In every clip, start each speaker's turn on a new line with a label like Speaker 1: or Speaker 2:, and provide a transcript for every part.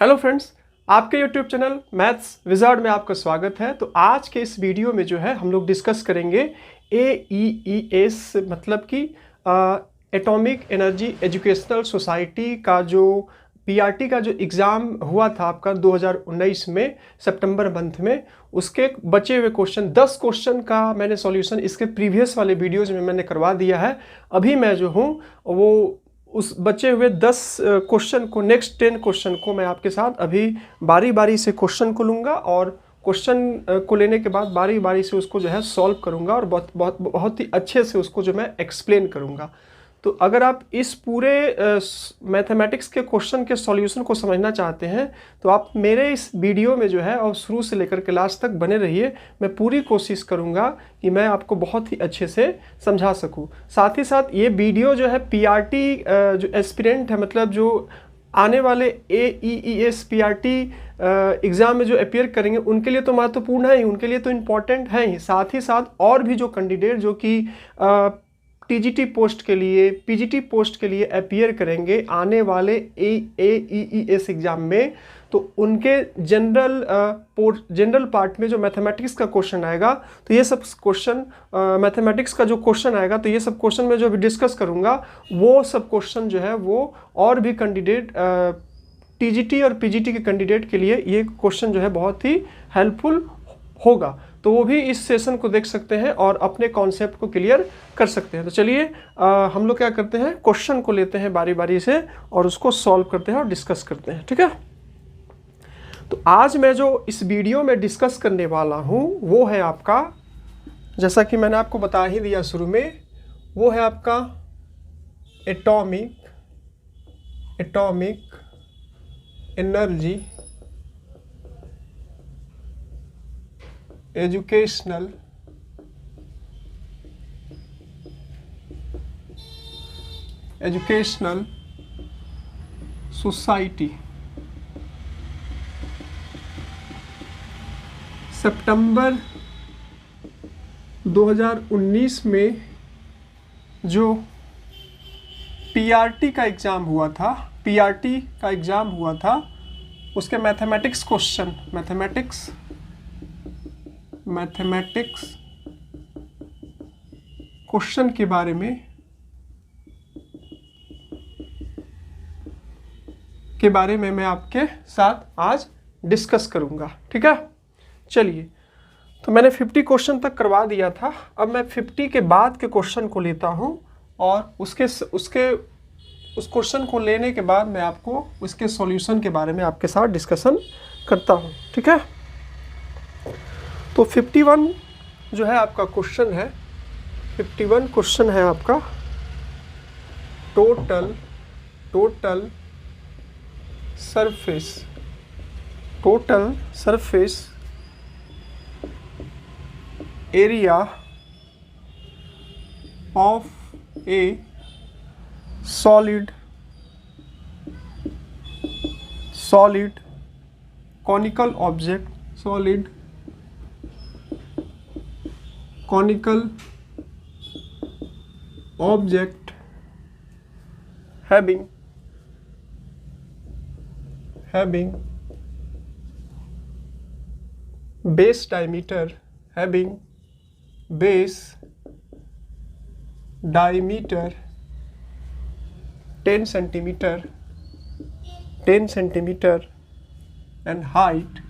Speaker 1: Hello friends, आपके YouTube channel maths wizard में आपका स्वागत है। तो आज के इस वीडियो में जो है हम लोग डिस्कस करेंगे AEES मतलब कि एटॉमिक एनर्जी एजुकेशनल सोसाइटी का जो PRT का जो एग्ज़ाम हुआ था आपका 2019 में सितंबर मंथ में, उसके बचे हुए क्वेश्चन 10 क्वेश्चन का मैंने सॉल्यूशन इसके प्रीवियस वाले वीडियोज़ में मैंने करवा दिया है। अभी मैं जो हूँ वो उस बचे हुए 10 क्वेश्चन को, नेक्स्ट 10 क्वेश्चन को मैं आपके साथ अभी बारी बारी से क्वेश्चन को लूँगा और क्वेश्चन को लेने के बाद बारी बारी से उसको जो है सॉल्व करूँगा और बहुत ही अच्छे से उसको जो मैं एक्सप्लेन करूँगा। तो अगर आप इस पूरे मैथमेटिक्स के क्वेश्चन के सॉल्यूशन को समझना चाहते हैं तो आप मेरे इस वीडियो में जो है और शुरू से लेकर के लास्ट तक बने रहिए। मैं पूरी कोशिश करूंगा कि मैं आपको बहुत ही अच्छे से समझा सकूं। साथ ही साथ ये वीडियो जो है PRT जो एस्पिरेंट है, मतलब जो आने वाले AEES PRT एग्ज़ाम में जो अपीयर करेंगे उनके लिए तो महत्वपूर्ण है ही, उनके लिए तो इम्पॉर्टेंट है ही। साथ ही साथ और भी जो कैंडिडेट जो कि TGT पोस्ट के लिए, PGT पोस्ट के लिए अपीयर करेंगे आने वाले AEES एग्ज़ाम में, तो उनके जनरल पार्ट में जो मैथमेटिक्स का क्वेश्चन आएगा, तो ये सब क्वेश्चन मैथमेटिक्स का जो क्वेश्चन आएगा, तो ये सब क्वेश्चन में जो भी डिस्कस करूँगा वो सब क्वेश्चन जो है वो और भी कैंडिडेट TGT और PGT के कैंडिडेट के लिए ये क्वेश्चन जो है बहुत ही हेल्पफुल होगा। तो वो भी इस सेशन को देख सकते हैं और अपने कॉन्सेप्ट को क्लियर कर सकते हैं। तो चलिए हम लोग क्या करते हैं, क्वेश्चन को लेते हैं बारी बारी से और उसको सॉल्व करते हैं और डिस्कस करते हैं, ठीक है। तो आज मैं जो इस वीडियो में डिस्कस करने वाला हूँ वो है आपका, जैसा कि मैंने आपको बता ही दिया शुरू में, वो है आपका एटॉमिक एनर्जी एजुकेशनल सोसाइटी सितंबर 2019 में जो PRT का एग्ज़ाम हुआ था, उसके मैथमेटिक्स क्वेश्चन के बारे में मैं आपके साथ आज डिस्कस करूंगा, ठीक है। चलिए, तो मैंने 50 क्वेश्चन तक करवा दिया था। अब मैं 50 के बाद के क्वेश्चन को लेता हूं और उस क्वेश्चन को लेने के बाद मैं आपको उसके सॉल्यूशन के बारे में आपके साथ डिस्कशन करता हूं, ठीक है। तो 51 जो है आपका क्वेश्चन है, 51 क्वेश्चन है आपका total surface area of A solid conical object having base diameter 10 centimeter and height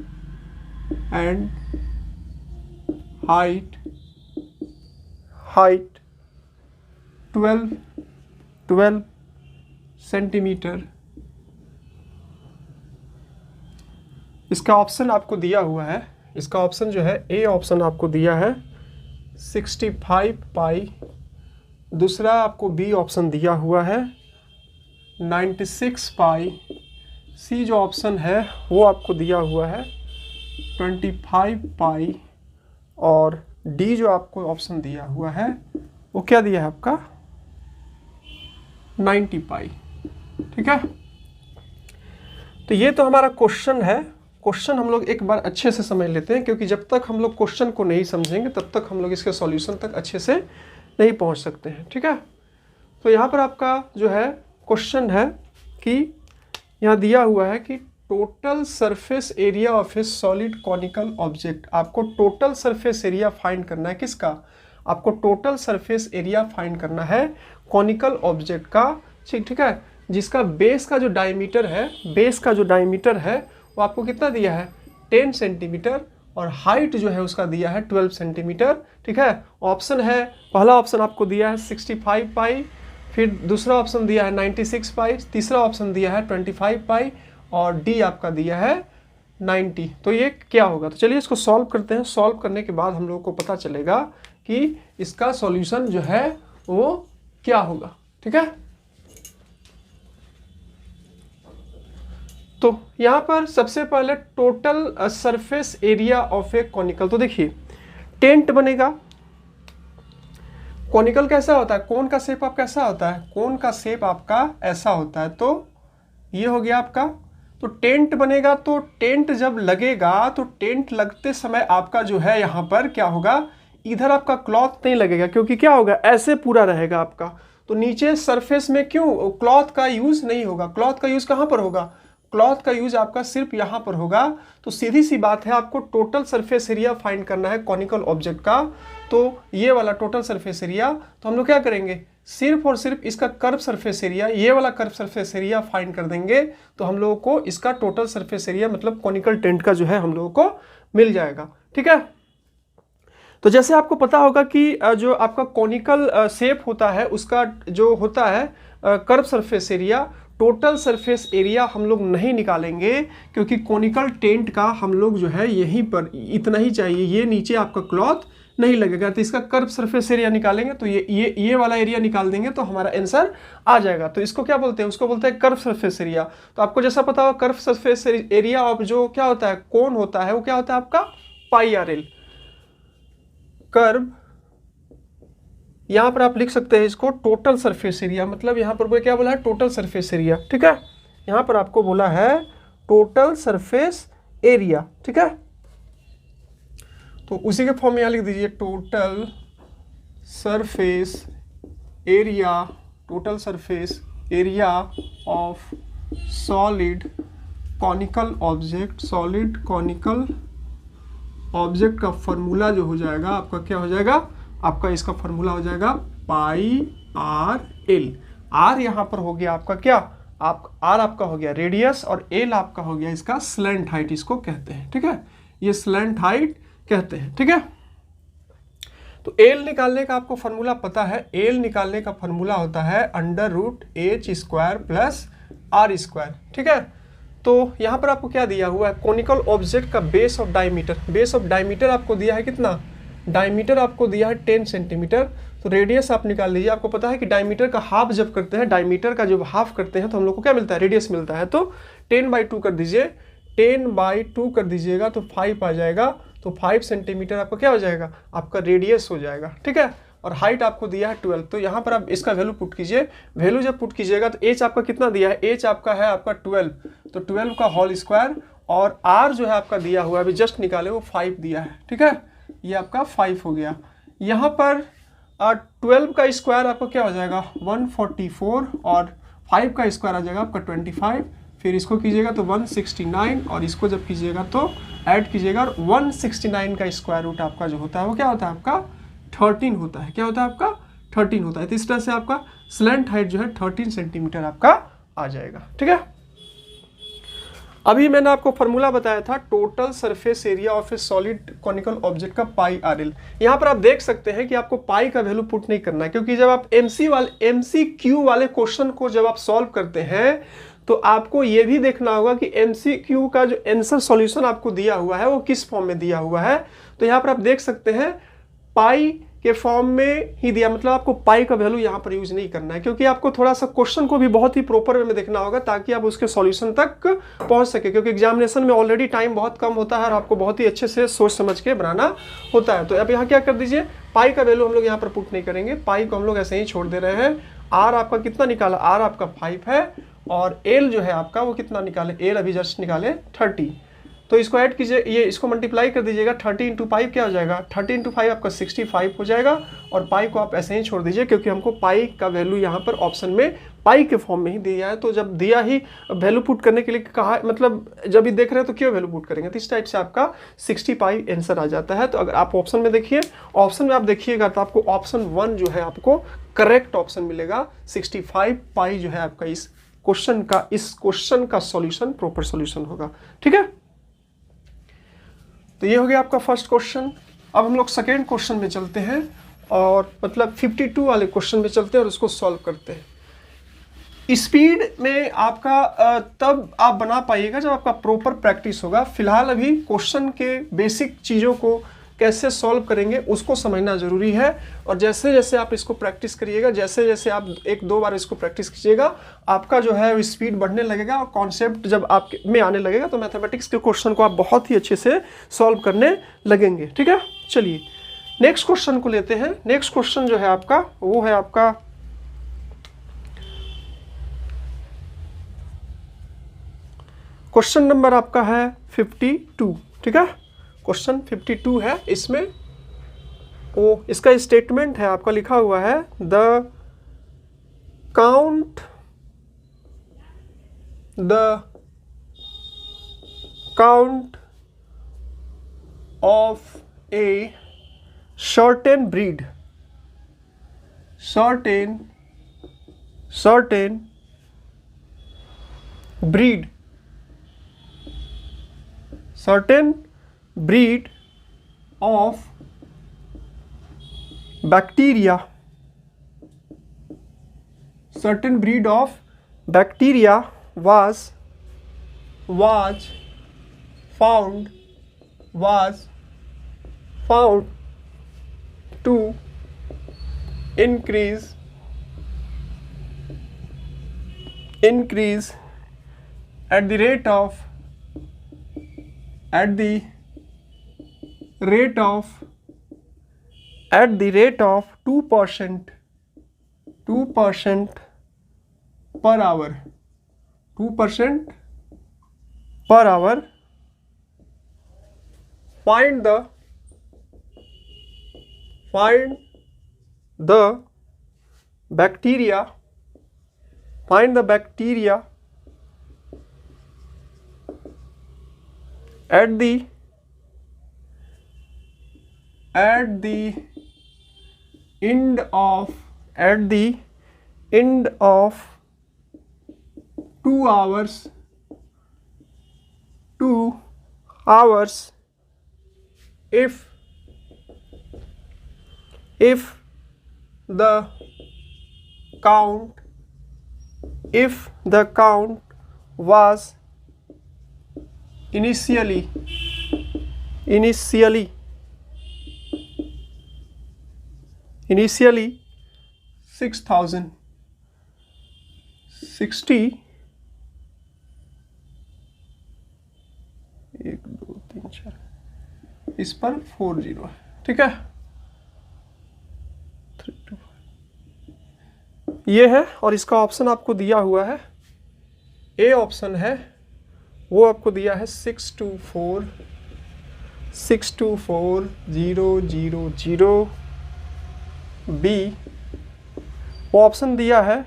Speaker 1: 12 centimetre. इसका ऑप्शन आपको दिया हुआ है, इसका ऑप्शन जो है ए ऑप्शन आपको दिया है 65 पाई, दूसरा आपको बी ऑप्शन दिया हुआ है 96 पाई, सी जो ऑप्शन है वो आपको दिया हुआ है 25 पाई और डी जो आपको ऑप्शन दिया हुआ है वो क्या दिया है आपका 90 पाई, ठीक है। तो ये तो हमारा क्वेश्चन है। क्वेश्चन हम लोग एक बार अच्छे से समझ लेते हैं, क्योंकि जब तक हम लोग क्वेश्चन को नहीं समझेंगे तब तक हम लोग इसके सॉल्यूशन तक अच्छे से नहीं पहुंच सकते हैं, ठीक है। तो यहाँ पर आपका जो है क्वेश्चन है कि यहाँ दिया हुआ है कि total surface area of A solid conical object. आपको टोटल सरफेस एरिया फाइंड करना है, किसका? आपको टोटल सरफेस एरिया फाइंड करना है कॉनिकल ऑब्जेक्ट का, ठीक है, जिसका बेस का जो डायमीटर है, बेस का जो डायमीटर है वो आपको कितना दिया है 10 सेंटीमीटर, और हाइट जो है उसका दिया है 12 सेंटीमीटर, ठीक है। ऑप्शन है, पहला ऑप्शन आपको दिया है 65 पाई, फिर दूसरा ऑप्शन दिया है 96 पाई, तीसरा ऑप्शन दिया है 25 पाई, और डी आपका दिया है 90। तो ये क्या होगा? तो चलिए इसको सॉल्व करते हैं। सॉल्व करने के बाद हम लोगों को पता चलेगा कि इसका सॉल्यूशन जो है वो क्या होगा, ठीक है। तो यहाँ पर सबसे पहले total surface area of A conical, तो देखिए टेंट बनेगा। कॉनिकल कैसा होता है? कोन का शेप आप कैसा होता है? कोन का शेप आपका ऐसा होता है। तो ये हो गया आपका। तो टेंट बनेगा, तो टेंट जब लगेगा तो टेंट लगते समय आपका जो है यहाँ पर क्या होगा, इधर आपका क्लॉथ नहीं लगेगा, क्योंकि क्या होगा ऐसे पूरा रहेगा आपका। तो नीचे सरफेस में क्यों क्लॉथ का यूज नहीं होगा? क्लॉथ का यूज कहाँ पर होगा? क्लॉथ का यूज आपका सिर्फ यहाँ पर होगा। तो सीधी सी बात है, आपको टोटल सरफेस एरिया फाइंड करना है कॉनिकल ऑब्जेक्ट का। तो ये वाला टोटल सरफेस एरिया, तो हम लोग क्या करेंगे, सिर्फ और सिर्फ इसका कर्व सरफेस एरिया, ये वाला कर्व सरफेस एरिया फाइंड कर देंगे, तो हम लोगों को इसका टोटल सरफेस एरिया मतलब कॉनिकल टेंट का जो है हम लोगों को मिल जाएगा, ठीक है। तो जैसे आपको पता होगा कि जो आपका कॉनिकल शेप होता है उसका जो होता है curve surface area, total surface area हम लोग नहीं निकालेंगे, क्योंकि कॉनिकल टेंट का हम लोग जो है यहीं पर इतना ही चाहिए, ये नीचे आपका क्लॉथ नहीं लगेगा। तो इसका कर्व सरफेस एरिया निकालेंगे, तो ये वाला एरिया निकाल देंगे तो हमारा आंसर आ जाएगा। तो इसको क्या बोलते हैं? उसको बोलते हैं कर्व सरफेस एरिया। तो आपको जैसा पता होगा कर्व सरफेस एरिया ऑफ जो क्या होता है कोन होता है, वो क्या होता है आपका पाई आर एल। कर्व, यहां पर आप लिख सकते हैं इसको टोटल सरफेस एरिया, मतलब यहां पर क्या बोला है टोटल सरफेस एरिया, ठीक है। यहां पर आपको बोला है टोटल सरफेस एरिया, ठीक है। तो उसी के फॉर्म में यहां लिख दीजिए total surface area, total surface area of solid conical object. Solid conical object का फॉर्मूला जो हो जाएगा आपका क्या हो जाएगा, आपका इसका फॉर्मूला हो जाएगा पाई आर एल। आर यहाँ पर हो गया आपका क्या, आर आपका हो गया रेडियस, और एल आपका हो गया इसका स्लैंट हाइट, इसको कहते हैं, ठीक है। ये स्लैंट हाइट कहते हैं, ठीक है। तो एल निकालने का आपको फॉर्मूला पता है। एल निकालने का फॉर्मूला होता है √h² प्लस r², ठीक है। तो यहाँ पर आपको क्या दिया हुआ है, कॉनिकल ऑब्जेक्ट का base of diameter. Base of diameter आपको दिया है कितना, डायमीटर आपको दिया है 10 सेंटीमीटर। तो रेडियस आप निकाल लीजिए। आपको पता है कि डायमीटर का हाफ जब करते हैं, डायमीटर का जब हाफ करते हैं तो हम लोग को क्या मिलता है, रेडियस मिलता है। तो 10/2 कर दीजिए, 10/2 कर दीजिएगा तो 5 आ जाएगा। तो 5 सेंटीमीटर आपका क्या हो जाएगा, आपका रेडियस हो जाएगा, ठीक है। और हाइट आपको दिया है 12। तो यहाँ पर आप इसका वैल्यू पुट कीजिए। वैल्यू जब पुट कीजिएगा तो एच आपका कितना दिया है, एच आपका है आपका 12, तो 12 का होल स्क्वायर, और आर जो है आपका दिया हुआ है अभी जस्ट निकाले वो 5 दिया है, ठीक है। ये आपका 5 हो गया। यहाँ पर 12 का स्क्वायर आपका क्या हो जाएगा 144, और 5 का स्क्वायर आ जाएगा आपका 25, फिर इसको कीजिएगा तो 169, और इसको जब कीजिएगा तो ऐड कीजिएगा, और 169 का स्क्वायर रूट आपका जो होता है वो क्या होता है आपका 13 होता है। क्या होता है आपका 13 होता है। तो इस तरह से आपका स्लैंट हाइट जो है 13 सेंटीमीटर आपका आ जाएगा, ठीक है। अभी मैंने आपको फॉर्मूला बताया था total surface area of A solid conical object का पाई आर एल। यहाँ पर आप देख सकते हैं कि आपको पाई का वैल्यू पुट नहीं करना है, क्योंकि जब आप MCQ वाले क्वेश्चन को जब आप सॉल्व करते हैं तो आपको ये भी देखना होगा कि MCQ का जो आंसर सॉल्यूशन आपको दिया हुआ है वो किस फॉर्म में दिया हुआ है। तो यहाँ पर आप देख सकते हैं पाई के फॉर्म में ही दिया, मतलब आपको पाई का वैल्यू यहाँ पर यूज नहीं करना है, क्योंकि आपको थोड़ा सा क्वेश्चन को भी बहुत ही प्रॉपर वे में देखना होगा ताकि आप उसके सॉल्यूशन तक पहुंच सके, क्योंकि एग्जामिनेशन में ऑलरेडी टाइम बहुत कम होता है और आपको बहुत ही अच्छे से सोच समझ के बनाना होता है। तो अब यहाँ क्या कर दीजिए, पाई का वैल्यू हम लोग यहाँ पर पुट नहीं करेंगे, पाई को हम लोग ऐसे ही छोड़ दे रहे हैं। आर आपका कितना निकाला, आर आपका 5 है, और एल जो है आपका वो कितना निकाले, एल अभी जस्ट निकाले 30। तो इसको ऐड कीजिए, ये इसको मल्टीप्लाई कर दीजिएगा, 30 इंटू पाई क्या हो जाएगा, 30 इंटू 5 आपका 65 हो जाएगा। और पाई को आप ऐसे ही छोड़ दीजिए क्योंकि हमको पाई का वैल्यू यहाँ पर ऑप्शन में पाई के फॉर्म में ही दिया है। तो जब दिया ही वैल्यू पुट करने के लिए कहा, मतलब जब ही देख रहे हैं तो क्यों वैल्यू पुट करेंगे, तो इस टाइप से आपका 65 आंसर आ जाता है। तो अगर आप ऑप्शन में देखिए, ऑप्शन में आप देखिएगा तो आपको ऑप्शन 1 जो है आपको करेक्ट ऑप्शन मिलेगा। 65 पाई जो है आपका इस क्वेश्चन का सॉल्यूशन, प्रॉपर सॉल्यूशन होगा। ठीक है, तो ये हो गया आपका फर्स्ट क्वेश्चन। अब हम लोग सेकेंड क्वेश्चन में चलते हैं और मतलब 52 वाले क्वेश्चन में चलते हैं और उसको सॉल्व करते हैं। स्पीड में आपका तब आप बना पाइएगा जब आपका प्रॉपर प्रैक्टिस होगा। फिलहाल अभी क्वेश्चन के बेसिक चीज़ों को कैसे सॉल्व करेंगे उसको समझना ज़रूरी है। और जैसे जैसे आप इसको प्रैक्टिस करिएगा, जैसे जैसे आप 1-2 बार इसको प्रैक्टिस कीजिएगा, आपका जो है स्पीड बढ़ने लगेगा और कॉन्सेप्ट जब आप में आने लगेगा तो मैथमेटिक्स के क्वेश्चन को आप बहुत ही अच्छे से सॉल्व करने लगेंगे। ठीक है, चलिए नेक्स्ट क्वेश्चन को लेते हैं। नेक्स्ट क्वेश्चन जो है आपका वो है आपका क्वेश्चन नंबर आपका है 52। ठीक है, क्वेश्चन 52 है। इसमें वो इसका स्टेटमेंट है आपका लिखा हुआ है, the count of A certain breed of bacteria was found to increase at the rate of 2% per hour. 2% per hour. Find the bacteria at the end of 2 hours if the count was initially 6,000 60 1 2 3 4 इस पर 4 0 है। ठीक है, 3 2 ये है और इसका option आपको दिया हुआ है, ए ऑप्शन है वो आपको दिया है 624 000। बी वो ऑप्शन दिया है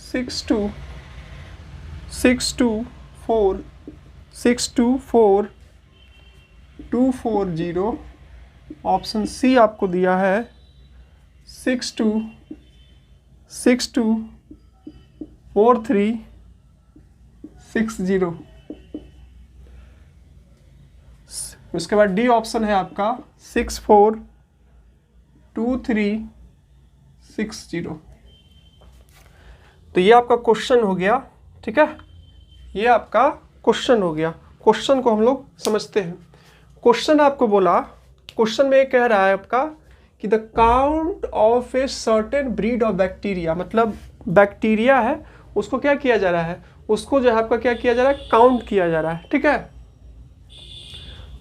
Speaker 1: 624 240। ऑप्शन सी आपको दिया है 4360। उसके बाद डी ऑप्शन है आपका 642360। तो ये आपका क्वेश्चन हो गया। ठीक है, ये आपका क्वेश्चन हो गया। क्वेश्चन को हम लोग समझते हैं। क्वेश्चन आपको बोला, क्वेश्चन में ये कह रहा है आपका कि the count of a certain breed of bacteria, मतलब बैक्टीरिया है उसको क्या किया जा रहा है, उसको जो है आपका क्या किया जा रहा है, काउंट किया जा रहा है। ठीक है,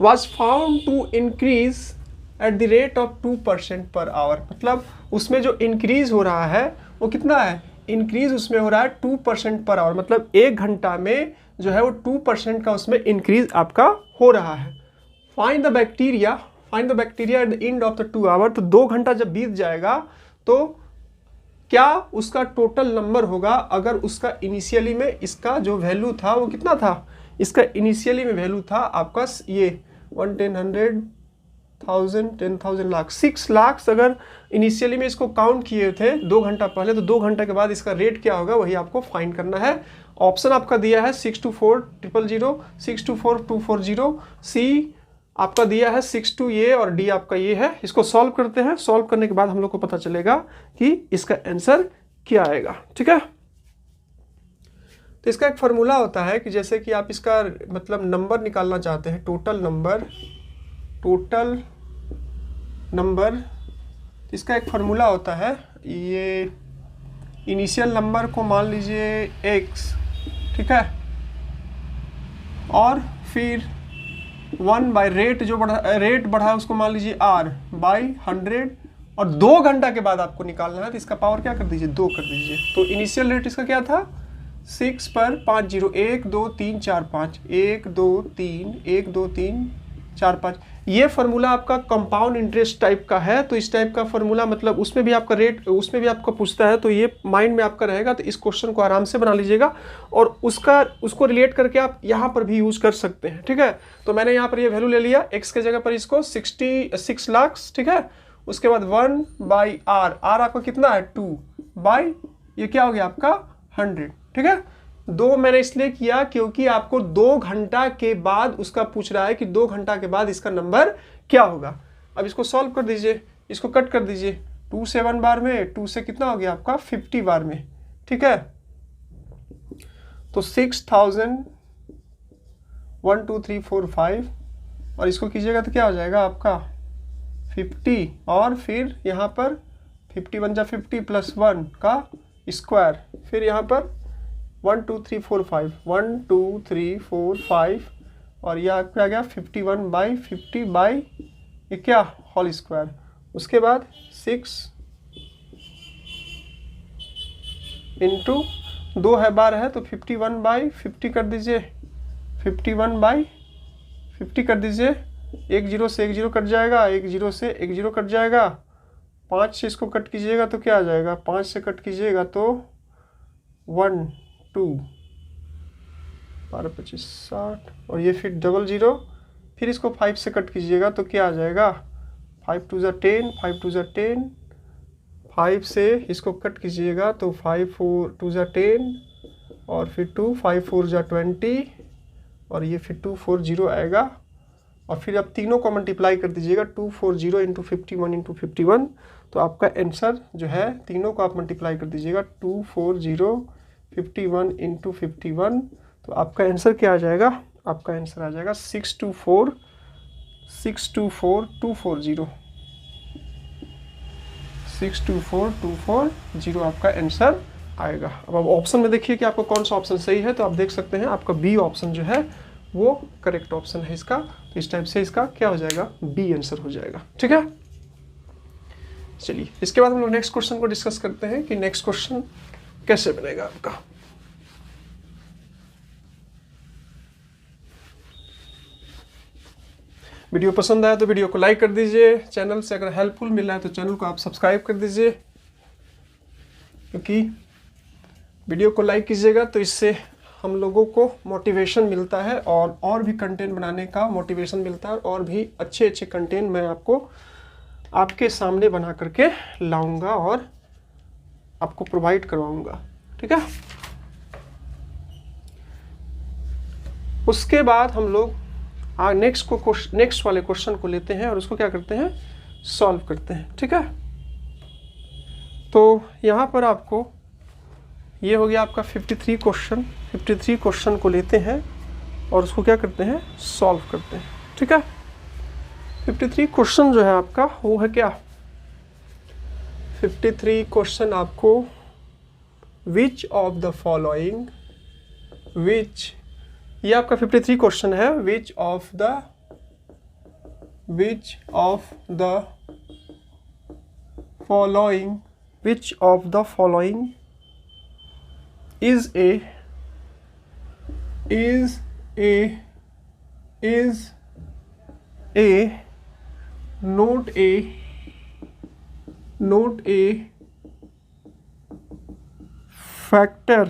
Speaker 1: was found to increase at the rate of 2% per hour, मतलब उसमें जो इंक्रीज हो रहा है वो कितना है, इंक्रीज उसमें हो रहा है 2% पर आवर, मतलब 1 घंटा में जो है वो 2% का उसमें इंक्रीज आपका हो रहा है। Find the bacteria at the end of the 2 hour. तो 2 घंटा जब बीत जाएगा तो क्या उसका टोटल नंबर होगा, अगर उसका इनिशियली में इसका जो वैल्यू था वो कितना था, इसका इनिशियली में वैल्यू था आपका ये 1 10 100 1000 10,000 लाख 6 लाख अगर इनिशियली में इसको काउंट किए थे 2 घंटा पहले, तो 2 घंटा के बाद इसका रेट क्या होगा वही आपको फाइंड करना है। ऑप्शन आपका दिया है 624,000 624,240, सी आपका दिया है 62 ये और डी आपका ये है। इसको सॉल्व करते हैं, सॉल्व करने के बाद हम लोग को पता चलेगा कि इसका आंसर क्या आएगा। ठीक है, तो इसका एक फार्मूला होता है कि जैसे कि आप इसका मतलब नंबर निकालना चाहते हैं, टोटल नंबर, इसका एक फार्मूला होता है। ये इनिशियल नंबर को मान लीजिए x, ठीक है, और फिर 1 बाई रेट जो रेट बढ़ा उसको मान लीजिए r बाई 100, और 2 घंटा के बाद आपको निकालना है, तो इसका पावर क्या कर दीजिए 2 कर दीजिए। तो इनिशियल रेट इसका क्या था 6 पर 5 0 1 2 3 4 5 1 2 3 1 2 3 4 5। ये फार्मूला आपका कंपाउंड इंटरेस्ट टाइप का है, तो इस टाइप का फार्मूला मतलब उसमें भी आपका रेट उसमें भी आपका पूछता है, तो ये माइंड में आपका रहेगा। तो इस क्वेश्चन को आराम से बना लीजिएगा और उसको रिलेट करके आप यहाँ पर भी यूज कर सकते हैं। ठीक है, तो मैंने यहाँ पर ये वैल्यू ले लिया, x के जगह पर इसको 66 लाख, ठीक है। उसके बाद 1 बाई r आपका कितना है 2 बाई ये क्या हो गया आपका 100, ठीक है। 2 मैंने इसलिए किया क्योंकि आपको 2 घंटा के बाद उसका पूछ रहा है कि 2 घंटा के बाद इसका नंबर क्या होगा। अब इसको सॉल्व कर दीजिए, इसको कट कर दीजिए, 2 से 1 बार में, 2 से कितना हो गया आपका 50 बार में, ठीक है। तो 6000 1 2 3 4 5 और इसको कीजिएगा तो क्या हो जाएगा आपका 50, और फिर यहाँ पर 51 जा 50 प्लस 1 का स्क्वायर, फिर यहाँ पर 1 2 3 4 5 1 2 3 4 5 और यह क्या गया 51 बाई 50 बाई ये क्या होल स्क्वायर। उसके बाद 6 इंटू 2 है 12 है तो 51 बाई 50 कर दीजिए, 51 बाई 50 कर दीजिए। 1 0 से 1 0 कट जाएगा, 1 0 से 1 0 कट जाएगा, 5 से इसको कट कीजिएगा तो क्या आ जाएगा, 5 से कट कीजिएगा तो 1 2 12 25 60 और ये फिर 00, फिर इसको 5 से कट कीजिएगा तो क्या आ जाएगा 5 2 10 5 2 10, 5 से इसको कट कीजिएगा तो 5 4 2 10 और फिर 2 5 4 20 और ये फिर 2 4 0 आएगा। और फिर अब तीनों को मल्टीप्लाई कर दीजिएगा 240 इंटू 51 इंटू 51, तो आपका आंसर जो है तीनों को आप मल्टीप्लाई कर दीजिएगा 240 51 इंटू 51, तो आपका आंसर क्या आ जाएगा, आपका आंसर आ जाएगा 624 240 624 आपका आंसर आएगा। अब ऑप्शन में देखिए कि आपको कौन सा ऑप्शन सही है, तो आप देख सकते हैं आपका बी ऑप्शन जो है वो करेक्ट ऑप्शन है इसका। तो इस टाइप से इसका क्या हो जाएगा बी आंसर हो जाएगा। ठीक है, चलिए इसके बाद हम लोग नेक्स्ट क्वेश्चन को डिस्कस करते हैं कि नेक्स्ट क्वेश्चन कैसे बनेगा आपका। वीडियो पसंद आया तो वीडियो को लाइक कर दीजिए, चैनल से अगर हेल्पफुल मिल रहा है तो चैनल को आप सब्सक्राइब कर दीजिए, क्योंकि वीडियो को लाइक कीजिएगा तो इससे हम लोगों को मोटिवेशन मिलता है और भी कंटेंट बनाने का मोटिवेशन मिलता है और भी अच्छे अच्छे कंटेंट मैं आपको आपके सामने बना करके लाऊंगा और आपको प्रोवाइड करवाऊंगा। ठीक है, उसके बाद हम लोग नेक्स्ट वाले क्वेश्चन को लेते हैं और उसको क्या करते हैं सॉल्व करते हैं। ठीक है, तो यहाँ पर आपको ये हो गया आपका 53 क्वेश्चन को लेते हैं और उसको क्या करते हैं सॉल्व करते हैं। ठीक है, 53 क्वेश्चन जो है आपका वो है क्या 53 क्वेश्चन आपको विच ऑफ द फॉलोइंग, विच ये आपका 53 क्वेश्चन है विच of the following is a is not a factor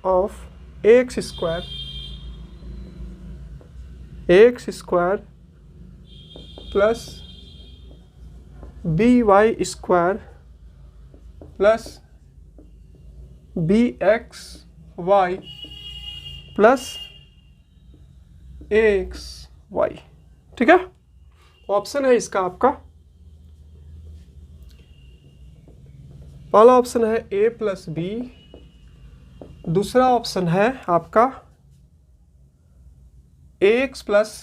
Speaker 1: of ax square plus by square plus bxy plus axy। ठीक है, ऑप्शन है इसका आपका, पहला ऑप्शन है a प्लस बी, दूसरा ऑप्शन है आपका ax प्लस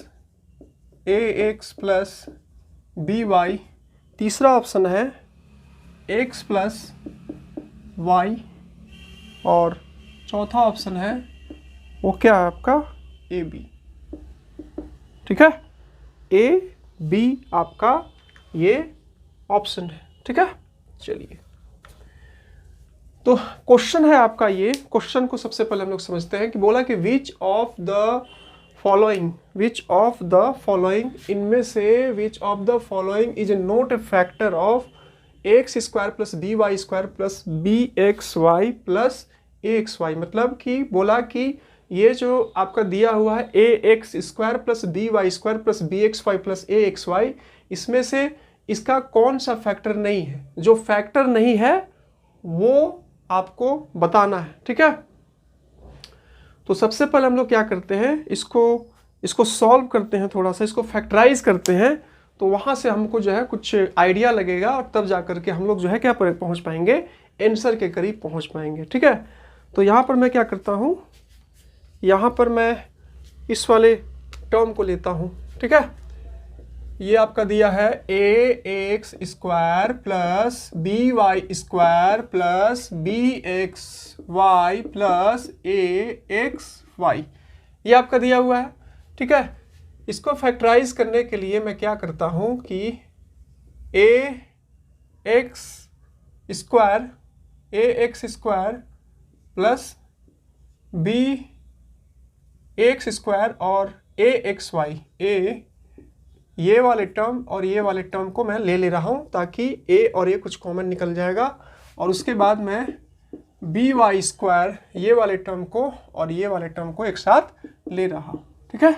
Speaker 1: by, तीसरा ऑप्शन है x प्लस y, और चौथा ऑप्शन है वो क्या है आपका ए बी। ठीक है, ए बी आपका ये ऑप्शन है। ठीक है, चलिए तो क्वेश्चन है आपका, ये क्वेश्चन को सबसे पहले हम लोग समझते हैं कि बोला कि विच ऑफ द फॉलोइंग इनमें से which of the following is not a factor of x square plus B Y square plus B x Y plus A x y. मतलब कि बोला कि ये जो आपका दिया हुआ है A X square plus B Y square plus B x Y plus A x Y, इसमें से इसका कौन सा फैक्टर नहीं है। जो फैक्टर नहीं है वो आपको बताना है। ठीक है, तो सबसे पहले हम लोग क्या करते हैं, इसको सॉल्व करते हैं, थोड़ा सा इसको फैक्टराइज करते हैं, तो वहां से हमको जो है कुछ आइडिया लगेगा और तब जा करके हम लोग जो है क्या पर पहुंच पाएंगे, आंसर के करीब पहुंच पाएंगे। ठीक है, तो यहाँ पर मैं क्या करता हूँ, यहाँ पर मैं इस वाले टर्म को लेता हूँ। ठीक है, ये आपका दिया है A X square plus B Y square plus B x Y plus A x Y, ये आपका दिया हुआ है। ठीक है, इसको फैक्टराइज करने के लिए मैं क्या करता हूँ कि A X square plus B X square और ए एक्स वाई, ये वाले टर्म और ये वाले टर्म को मैं ले रहा हूँ ताकि ए और ये कुछ कॉमन निकल जाएगा, और उसके बाद मैं बी वाई स्क्वायर ये वाले टर्म को और ये वाले टर्म को एक साथ ले रहा हूँ। ठीक है,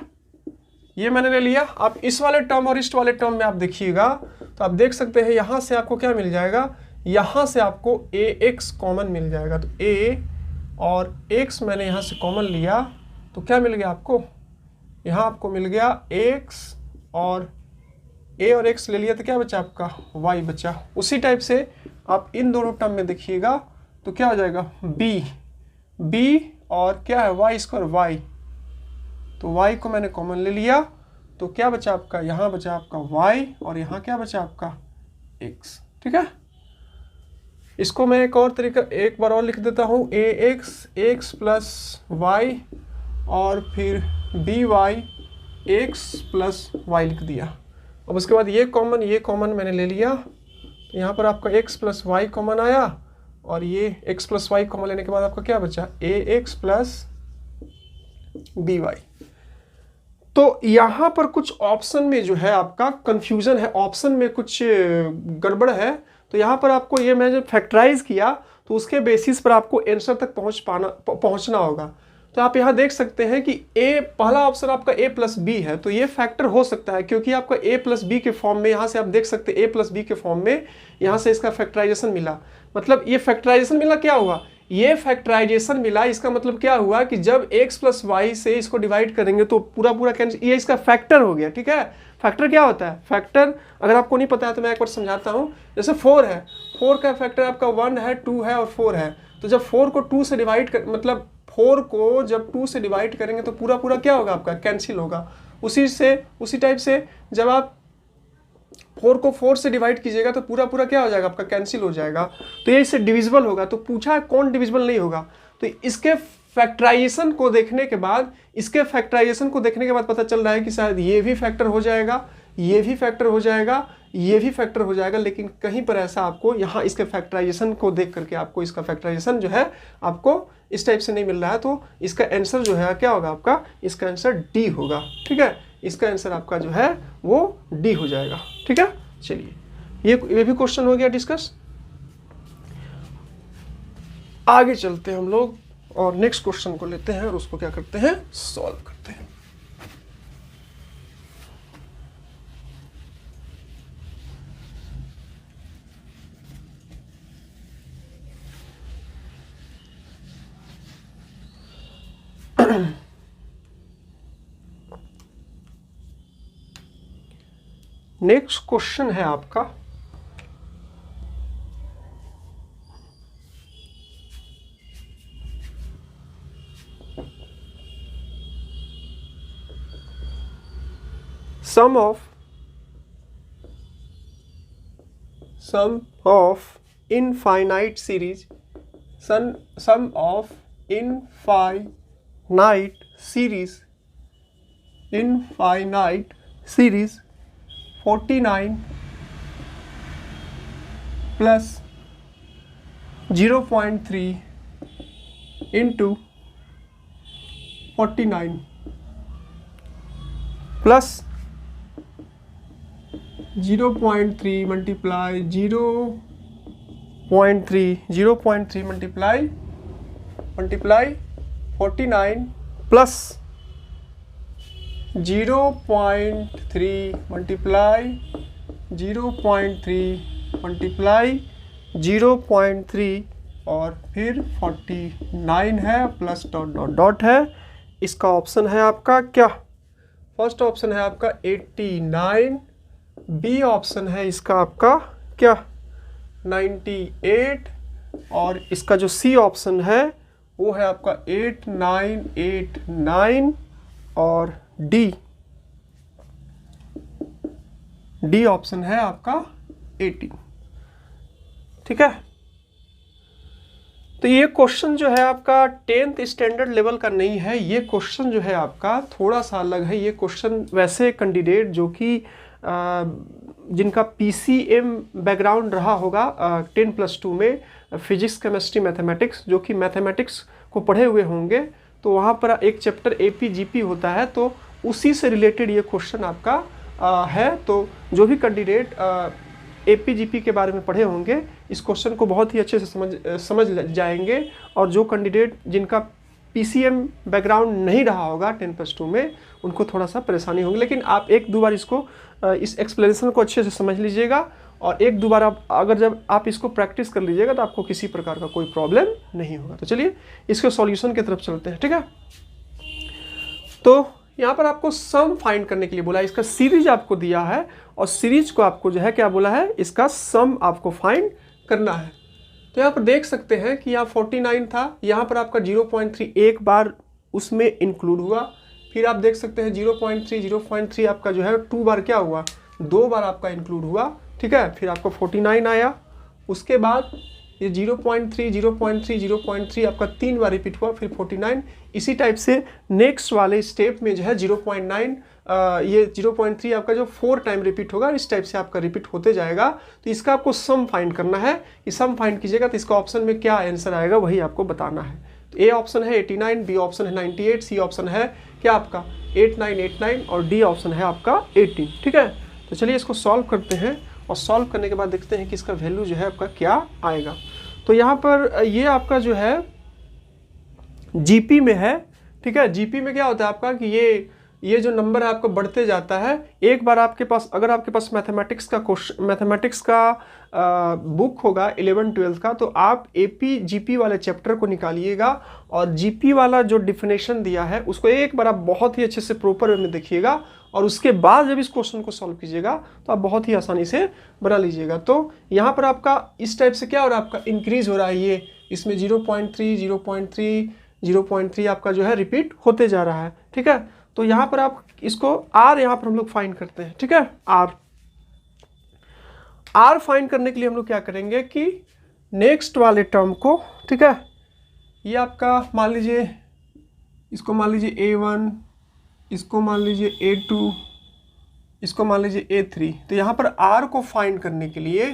Speaker 1: ये मैंने ले लिया। अब इस वाले टर्म और इस वाले टर्म में आप देखिएगा तो आप देख सकते हैं यहाँ से आपको क्या मिल जाएगा, यहाँ से आपको ए एक्स कॉमन मिल जाएगा। तो ए और एक्स मैंने यहाँ से कॉमन लिया तो क्या मिल गया आपको, यहाँ आपको मिल गया एक्स और ए और एक्स ले लिया तो क्या बचा आपका वाई बचा। उसी टाइप से आप इन दोनों टर्म में देखिएगा तो क्या हो जाएगा बी और क्या है वाई स्क्वायर वाई, तो वाई को मैंने कॉमन ले लिया तो क्या बचा आपका, यहाँ बचा आपका वाई और यहाँ क्या बचा आपका एक्स। ठीक है, इसको मैं एक और तरीका एक बार और लिख देता हूँ, ए एक्स प्लस वाई और फिर b y x plus y लिख दिया। अब उसके बाद ये कॉमन मैंने ले लिया तो यहाँ पर आपका x प्लस वाई कॉमन आया और ये x प्लस वाई कॉमन लेने के बाद आपका क्या बचा ए एक्स प्लस बी वाई। तो यहाँ पर कुछ ऑप्शन में जो है आपका कंफ्यूजन है, ऑप्शन में कुछ गड़बड़ है, तो यहाँ पर आपको ये मैं जब फैक्टराइज किया तो उसके बेसिस पर आपको आंसर तक पहुँचना होगा। तो आप यहाँ देख सकते हैं कि ए पहला ऑप्शन आपका a प्लस बी है, तो ये फैक्टर हो सकता है क्योंकि आपका a प्लस बी के फॉर्म में, यहाँ से आप देख सकते हैं a प्लस बी के फॉर्म में यहाँ से इसका फैक्टराइजेशन मिला। मतलब ये फैक्टराइजेशन मिला क्या हुआ, ये फैक्टराइजेशन मिला, इसका मतलब क्या हुआ कि जब x प्लस वाई से इसको डिवाइड करेंगे तो पूरा कैंसिल, ये इसका फैक्टर हो गया। ठीक है, फैक्टर क्या होता है, फैक्टर अगर आपको नहीं पता है तो मैं एक बार समझाता हूँ। जैसे 4 है, 4 का फैक्टर आपका 1 है, 2 है और 4 है, तो जब 4 को 2 से डिवाइड कर, मतलब 4 को जब 2 से डिवाइड करेंगे तो पूरा क्या होगा आपका कैंसिल होगा। उसी टाइप से जब आप 4 को 4 से डिवाइड कीजिएगा तो पूरा क्या हो जाएगा आपका कैंसिल हो जाएगा, तो ये इससे डिविजिबल होगा। तो पूछा है कौन डिविजिबल नहीं होगा, तो इसके फैक्टराइजेशन को देखने के बाद पता चल रहा है कि शायद ये भी फैक्टर हो जाएगा, ये भी फैक्टर हो जाएगा, ये भी फैक्टर हो जाएगा, लेकिन कहीं पर ऐसा आपको यहाँ इसके फैक्टराइजेशन को देख करके आपको इसका फैक्टराइजेशन जो है आपको इस टाइप से नहीं मिल रहा है, तो इसका आंसर जो है क्या होगा आपका, इसका आंसर डी होगा। ठीक है, इसका आंसर आपका जो है वो डी हो जाएगा। ठीक है, चलिए ये भी क्वेश्चन हो गया डिस्कस। आगे चलते हैं हम लोग और नेक्स्ट क्वेश्चन को लेते हैं और उसको क्या करते हैं, सॉल्व करते हैं। नेक्स्ट क्वेश्चन है आपका sum of infinite series, sum of infinite series 49 plus 0.3 into 49 plus 0.3 multiply 0.3 multiply 49 plus 0.3 multiply 0.3 और फिर 49 है प्लस डॉट डॉट डॉट है। इसका ऑप्शन है आपका क्या, फर्स्ट ऑप्शन है आपका 89, बी ऑप्शन है इसका आपका क्या 98 और इसका जो सी ऑप्शन है वो है आपका 8989 और डी ऑप्शन है आपका 18। ठीक है, तो ये क्वेश्चन जो है आपका 10th स्टैंडर्ड लेवल का नहीं है, ये क्वेश्चन जो है आपका थोड़ा सा अलग है। ये क्वेश्चन वैसे कैंडिडेट जो कि जिनका पीसीएम बैकग्राउंड रहा होगा 10+2 में फिजिक्स केमिस्ट्री मैथमेटिक्स, जो कि मैथमेटिक्स को पढ़े हुए होंगे, तो वहाँ पर एक चैप्टर एपीजीपी होता है, तो उसी से रिलेटेड ये क्वेश्चन आपका है। तो जो भी कैंडिडेट एपीजीपी के बारे में पढ़े होंगे इस क्वेश्चन को बहुत ही अच्छे से समझ जाएंगे, और जो कैंडिडेट जिनका पीसीएम बैकग्राउंड नहीं रहा होगा 10+2 में उनको थोड़ा सा परेशानी होगी। लेकिन आप एक दो बार इसको इस एक्सप्लेनेशन को अच्छे से समझ लीजिएगा, और एक दो बार अगर जब आप इसको प्रैक्टिस कर लीजिएगा तो आपको किसी प्रकार का कोई प्रॉब्लम नहीं होगा। तो चलिए इसके सॉल्यूशन की तरफ चलते हैं। ठीक है, तो यहाँ पर आपको सम फाइंड करने के लिए बोला है, इसका सीरीज आपको दिया है और सीरीज को आपको जो है क्या बोला है, इसका सम आपको फाइंड करना है। तो यहाँ पर देख सकते हैं कि यहाँ 49 था, यहाँ पर आपका 0.3 एक बार उसमें इंक्लूड हुआ, फिर आप देख सकते हैं 0.3 आपका जो है 2 बार क्या हुआ, 2 बार आपका इंक्लूड हुआ। ठीक है, फिर आपको 49 आया, उसके बाद ये 0.3 आपका 3 बार रिपीट हुआ, फिर 49। इसी टाइप से नेक्स्ट वाले स्टेप में जो है 0.9 ये 0.3 आपका जो 4 टाइम रिपीट होगा, इस टाइप से आपका रिपीट होते जाएगा। तो इसका आपको सम फाइंड करना है, ये सम फाइंड कीजिएगा तो इसका ऑप्शन में क्या आंसर आएगा वही आपको बताना है। तो ए ऑप्शन है 89, बी ऑप्शन है 98, सी ऑप्शन है क्या आपका 8989 और डी ऑप्शन है आपका 18। ठीक है, तो चलिए इसको सॉल्व करते हैं और सॉल्व करने के बाद देखते हैं कि इसका वैल्यू जो है आपका क्या आएगा। तो यहाँ पर ये आपका जो है जीपी में है। ठीक है, जीपी में क्या होता है आपका कि ये जो नंबर है आपका बढ़ते जाता है। एक बार आपके पास अगर आपके पास मैथमेटिक्स का बुक होगा 11-12 का, तो आप एपी जीपी वाले चैप्टर को निकालिएगा और जीपी वाला जो डिफिनेशन दिया है उसको एक बार आप बहुत ही अच्छे से प्रॉपर वे में देखिएगा, और उसके बाद जब इस क्वेश्चन को सॉल्व कीजिएगा तो आप बहुत ही आसानी से बना लीजिएगा। तो यहाँ पर आपका इस टाइप से क्या हो रहा है, आपका इंक्रीज हो रहा है, ये इसमें 0.3 आपका जो है रिपीट होते जा रहा है। ठीक है, तो यहाँ पर आप इसको आर यहाँ पर हम लोग फाइंड करते हैं। ठीक है, आर फाइंड करने के लिए हम लोग क्या करेंगे कि नेक्स्ट वाले टर्म को, ठीक है, ये आपका मान लीजिए, इसको मान लीजिए A1, इसको मान लीजिए A2, इसको मान लीजिए A3। तो यहाँ पर R को फाइंड करने के लिए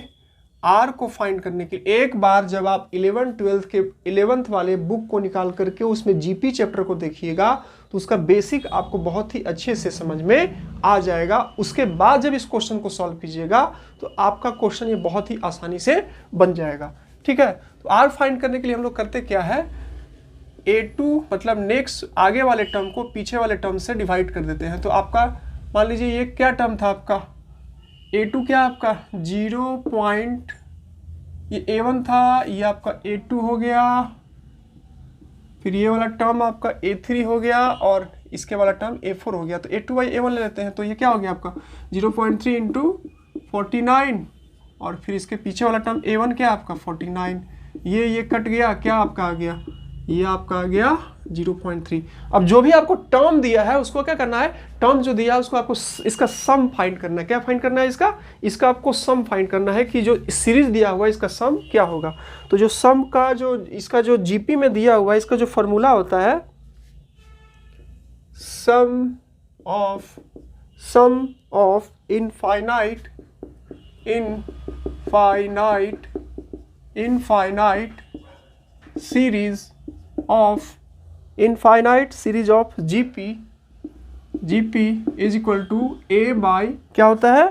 Speaker 1: एक बार जब आप 11th-12th के 11th वाले बुक को निकाल करके उसमें जीपी चैप्टर को देखिएगा तो उसका बेसिक आपको बहुत ही अच्छे से समझ में आ जाएगा। उसके बाद जब इस क्वेश्चन को सॉल्व कीजिएगा तो आपका क्वेश्चन ये बहुत ही आसानी से बन जाएगा। ठीक है, तो R फाइंड करने के लिए हम लोग करते क्या है, A2 मतलब नेक्स्ट आगे वाले टर्म को पीछे वाले टर्म से डिवाइड कर देते हैं। तो आपका मान लीजिए ये क्या टर्म था आपका, A2 क्या आपका 0. ये A1 था, ये आपका A2 हो गया, फिर ये वाला टर्म आपका A3 हो गया और इसके वाला टर्म A4 हो गया। तो A2/A1 ले लेते हैं, तो ये क्या हो गया आपका 0.3 इंटू 49 और फिर इसके पीछे वाला टर्म A1 क्या आपका 49। ये कट गया, क्या आपका आ गया, ये आपका आ गया 0.3। अब जो भी आपको टर्म दिया है उसको क्या करना है, टर्म जो दिया है उसको आपको इसका सम फाइंड करना है। क्या फाइंड करना है, इसका आपको सम फाइंड करना है कि जो सीरीज दिया हुआ है इसका सम क्या होगा। तो जो सम का जो इसका जो जीपी में दिया हुआ है इसका जो फॉर्मूला होता है sum of infinite series of GP is equal to A by क्या होता है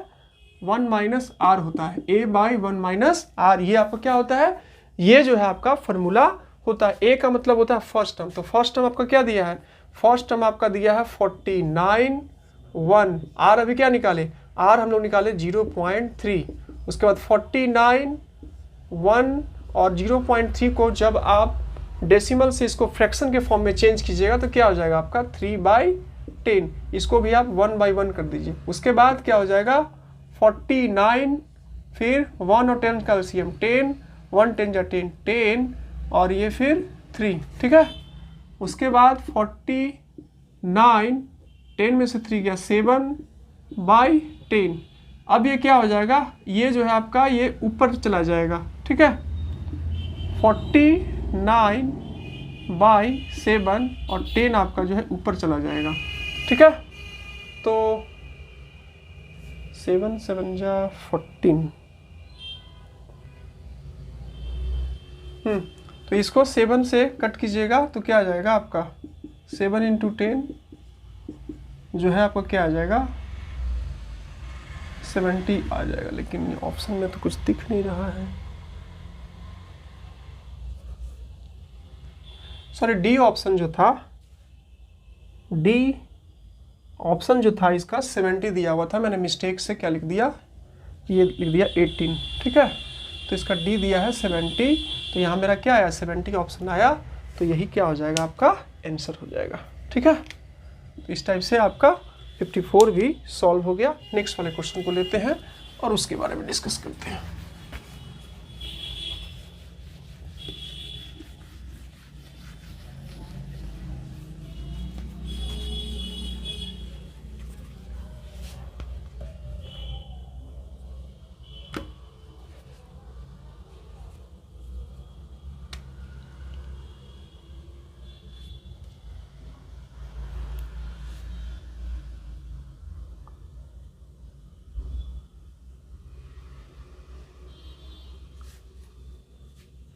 Speaker 1: 1 माइनस आर होता है, A बाई 1 माइनस आर। ये आपका क्या होता है, ये जो है आपका फॉर्मूला होता है। A का मतलब होता है फर्स्ट टर्म, तो फर्स्ट टर्म आपका क्या दिया है, फर्स्ट टर्म आपका दिया है 49 1। आर अभी क्या निकाले, आर हम लोग निकाले 0.3। उसके बाद 49 1 और 0.3 को जब आप डेसिमल से इसको फ्रैक्शन के फॉर्म में चेंज कीजिएगा तो क्या हो जाएगा आपका 3/10। इसको भी आप 1/1 कर दीजिए। उसके बाद क्या हो जाएगा 49 फिर 1 और 10 का एलसीएम 10, 1 10 जा 10 10 और ये फिर 3। ठीक है, उसके बाद 49 10 में से 3 गया 7/10। अब ये क्या हो जाएगा, ये जो है आपका ये ऊपर चला जाएगा। ठीक है, 49/7 और 10 आपका जो है ऊपर चला जाएगा। ठीक है, तो 7 7 जा 14। तो इसको 7 से कट कीजिएगा तो क्या आ जाएगा आपका 7 इंटू 10 जो है आपका क्या आ जाएगा 70 आ जाएगा। लेकिन ऑप्शन में तो कुछ दिख नहीं रहा है, सॉरी डी ऑप्शन जो था इसका 70 दिया हुआ था, मैंने मिस्टेक से क्या लिख दिया, ये लिख दिया 18। ठीक है, तो इसका डी दिया है 70, तो यहाँ मेरा क्या आया 70 ऑप्शन आया, तो यही क्या हो जाएगा आपका आंसर हो जाएगा। ठीक है, तो इस टाइप से आपका 54 भी सॉल्व हो गया। नेक्स्ट वाले क्वेश्चन को लेते हैं और उसके बारे में डिस्कस करते हैं।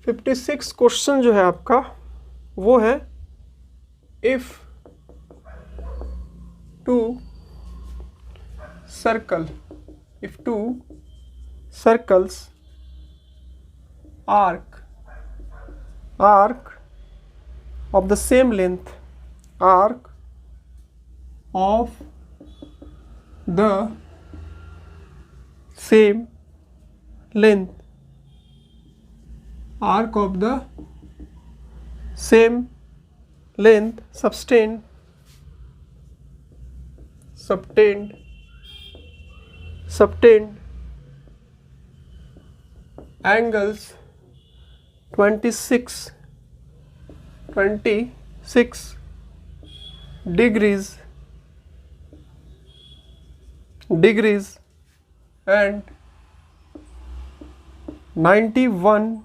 Speaker 1: फिफ्टी 56 क्वेश्चन जो है आपका वो है if two circles arc of the same length arc of the same length arc of the same length subtend angles 26 degrees and 91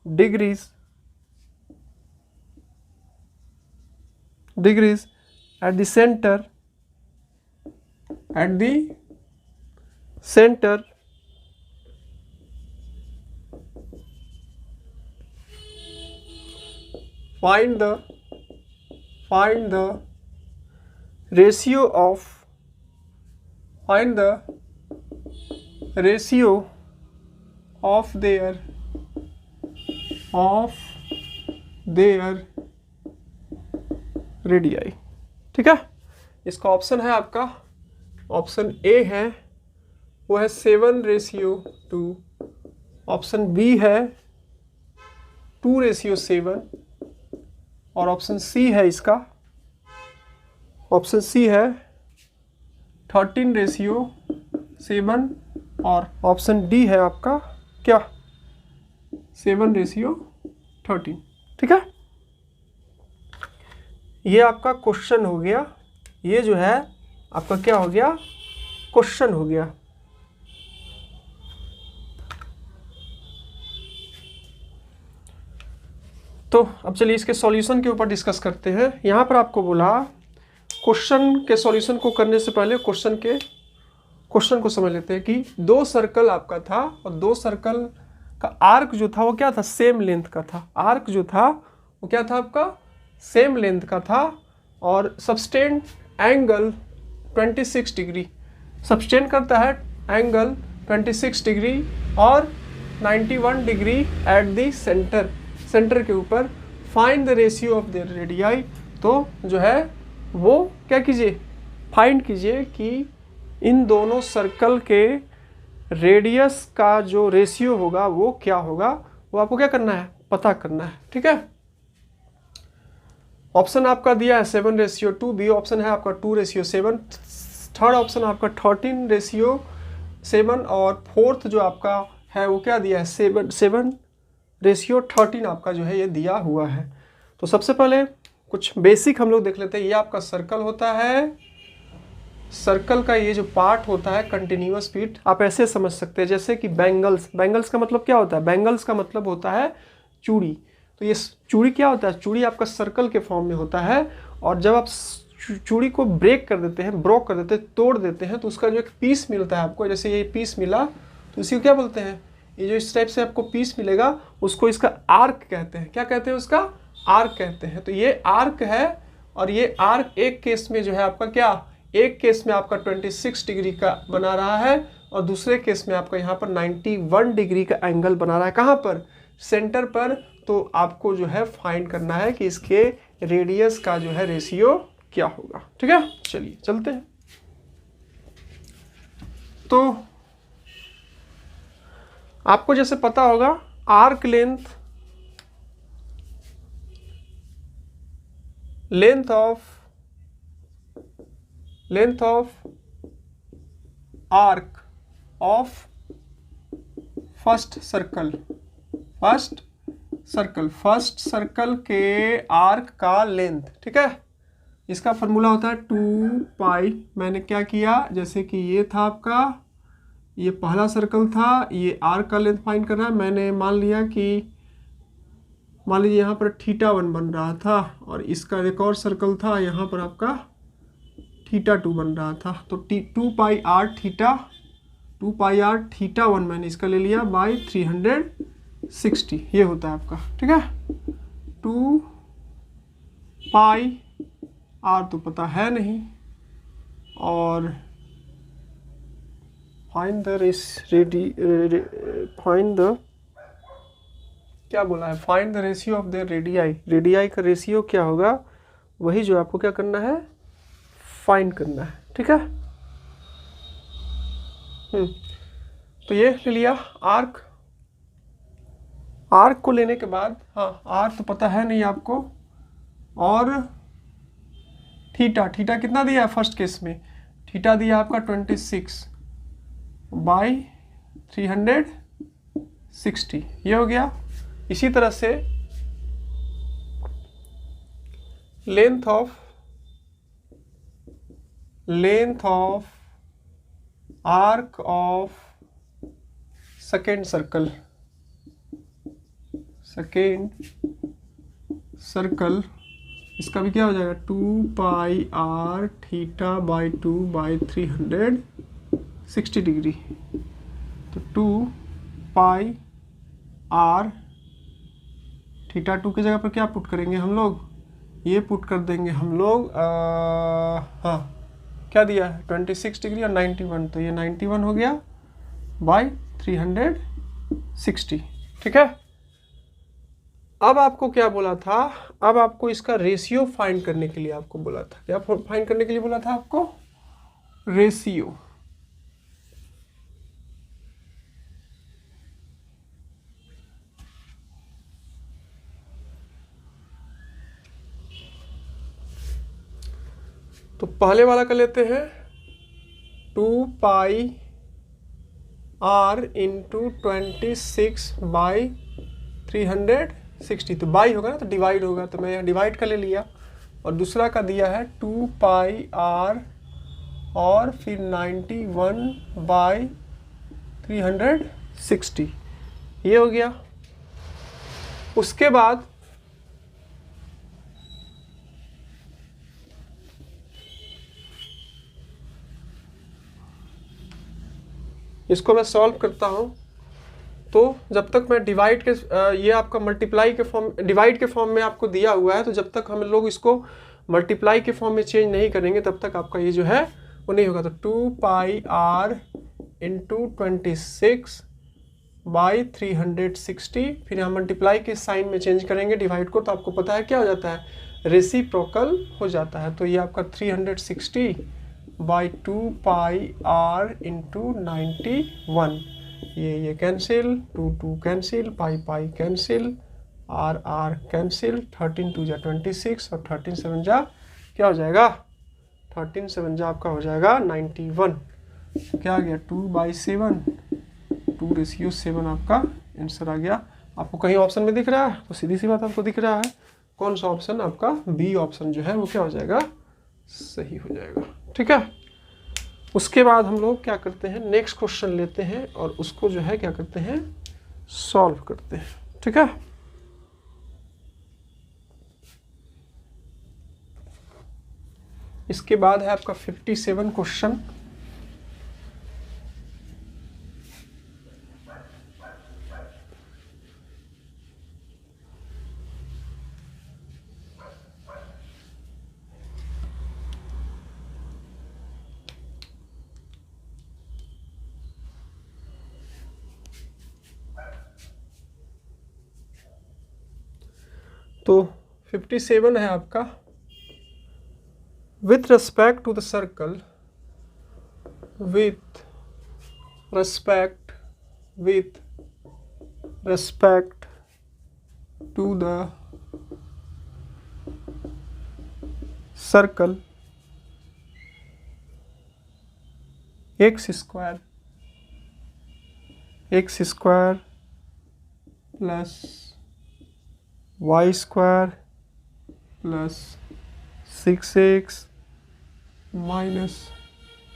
Speaker 1: degrees at the center center find the ratio of their radii. ठीक है, इसका option है आपका, option A है वो है 7:2, option B है 2:7 और ऑप्शन सी है इसका, ऑप्शन सी है 13:7 और ऑप्शन डी है आपका क्या 7:13। ठीक है, ये आपका क्वेश्चन हो गया, ये जो है आपका क्या हो गया, क्वेश्चन हो गया। तो अब चलिए इसके सॉल्यूशन के ऊपर डिस्कस करते हैं। यहाँ पर आपको बोला क्वेश्चन के सॉल्यूशन को करने से पहले क्वेश्चन को समझ लेते हैं कि दो सर्कल आपका था और दो सर्कल का आर्क जो था वो क्या था, सेम लेंथ का था। आर्क जो था वो क्या था आपका, सेम लेंथ का था और सबस्टेंड एंगल 26 डिग्री, सबस्टेंड करता है एंगल 26 डिग्री और 91 डिग्री एट द सेंटर के ऊपर। Find the ratio of their radii, तो जो है वो क्या कीजिए, फाइंड कीजिए कि इन दोनों सर्कल के रेडियस का जो रेशियो होगा वो क्या होगा, वो आपको क्या करना है, पता करना है। ठीक है, ऑप्शन आपका दिया है 7:2, बी ऑप्शन है आपका 2:7, थर्ड ऑप्शन आपका 13:7 और फोर्थ जो आपका है वो क्या दिया है 7:13 आपका जो है ये दिया हुआ है। तो सबसे पहले कुछ बेसिक हम लोग देख लेते हैं। ये आपका सर्कल होता है, सर्कल का ये जो पार्ट होता है कंटिन्यूअस फीट, आप ऐसे समझ सकते हैं जैसे कि बैंगल्स का मतलब क्या होता है, बैंगल्स का मतलब होता है चूड़ी। तो ये चूड़ी क्या होता है, चूड़ी आपका सर्कल के फॉर्म में होता है और जब आप चूड़ी को ब्रेक कर देते हैं, तोड़ देते हैं तो उसका जो एक पीस मिलता है आपको, जैसे ये पीस मिला तो इसी को क्या बोलते हैं, ये जो इस टाइप से आपको पीस मिलेगा उसको इसका आर्क कहते हैं। क्या कहते हैं, उसका आर्क कहते हैं। तो ये आर्क है और ये आर्क एक केस में जो है आपका क्या, एक केस में आपका 26 डिग्री का बना रहा है और दूसरे केस में आपका यहाँ पर 91 डिग्री का एंगल बना रहा है। कहाँ पर, सेंटर पर। तो आपको जो है फाइंड करना है कि इसके रेडियस का जो है रेशियो क्या होगा। ठीक है, चलिए चलते हैं। तो आपको जैसे पता होगा arc length of arc of first circle के आर्क का लेंथ। ठीक है, इसका फॉर्मूला होता है 2 पाई। मैंने क्या किया, जैसे कि ये था आपका, ये पहला सर्कल था, ये आर्क का लेंथ फाइंड करना है। मैंने मान लीजिए यहाँ पर θ1 बन रहा था और इसका एक और सर्कल था, यहाँ पर आपका θ2 बन रहा था। तो 2 पाई r θ1 मैंने इसका ले लिया बाई 360, ये होता है आपका। ठीक है, 2 पाई r तो पता है नहीं और find the ratio of the radii का रेशियो क्या होगा, वही जो आपको क्या करना है, फाइंड करना है। ठीक है, तो ये ले लिया आर्क को लेने के बाद, हाँ आर तो पता है नहीं आपको, और थीटा कितना दिया है फर्स्ट केस में, थीटा दिया आपका 26 बाई 360, ये हो गया। इसी तरह से length of arc of second circle, इसका भी क्या हो जाएगा 2 पाई r θ/2 बाई 360। 60 डिग्री। तो 2 पाई आर थीटा 2 की जगह पर क्या पुट करेंगे हम लोग, ये पुट कर देंगे हम लोग हाँ क्या दिया है 26 डिग्री और 91, तो ये 91 हो गया बाई 360। ठीक है। अब आपको क्या बोला था, अब आपको इसका रेशियो फाइंड करने के लिए आपको बोला था, क्या फाइंड करने के लिए बोला था आपको, रेशियो। तो पहले वाला कर लेते हैं 2 पाई आर इंटू 26 बाई 360, तो बाई होगा ना तो डिवाइड होगा, तो मैं यहाँ डिवाइड कर ले लिया। और दूसरा का दिया है 2 पाई आर और फिर 91 बाई 360, ये हो गया। उसके बाद इसको मैं सॉल्व करता हूँ, तो जब तक मैं डिवाइड के ये आपका मल्टीप्लाई के फॉर्म, डिवाइड के फॉर्म में आपको दिया हुआ है, तो जब तक हम लोग इसको मल्टीप्लाई के फॉर्म में चेंज नहीं करेंगे तब तक आपका ये जो है वो नहीं होगा। तो 2 पाई आर इंटू 26 बाई 360, फिर हम मल्टीप्लाई के साइन में चेंज करेंगे डिवाइड को, तो आपको पता है क्या हो जाता है, रेसिप्रोकल हो जाता है। तो ये आपका 360 बाई 2 पाई आर इंटू 91, ये cancel, 2 cancel, pi cancel, r cancel, 13 2 जा 26 और 13 7 जा क्या हो जाएगा, 13 7 जा आपका हो जाएगा 91। क्या आ गया 2/7, 2:7 आपका आंसर आ गया। आपको कहीं ऑप्शन में दिख रहा है तो सीधी सी बात आपको दिख रहा है कौन सा ऑप्शन, आपका बी ऑप्शन जो है वो क्या हो जाएगा, सही हो जाएगा। ठीक है। उसके बाद हम लोग क्या करते हैं, नेक्स्ट क्वेश्चन लेते हैं और उसको जो है क्या करते हैं, सॉल्व करते हैं। ठीक है। इसके बाद है आपका 57 क्वेश्चन। तो 57 है आपका, with respect to the circle, with respect to the circle x square plus y square plus 6x minus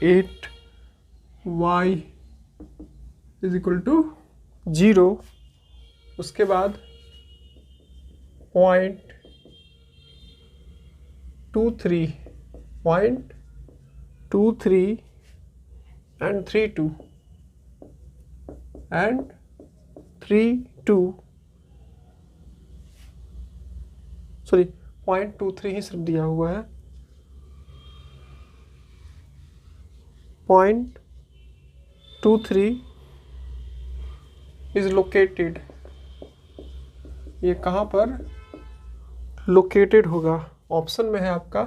Speaker 1: 8y is equal to 0। उसके बाद 0.23 and 32 सॉरी 0.23 ही सिर्फ दिया हुआ है, 0.23 इज लोकेटेड, ये कहाँ पर लोकेटेड होगा, ऑप्शन में है आपका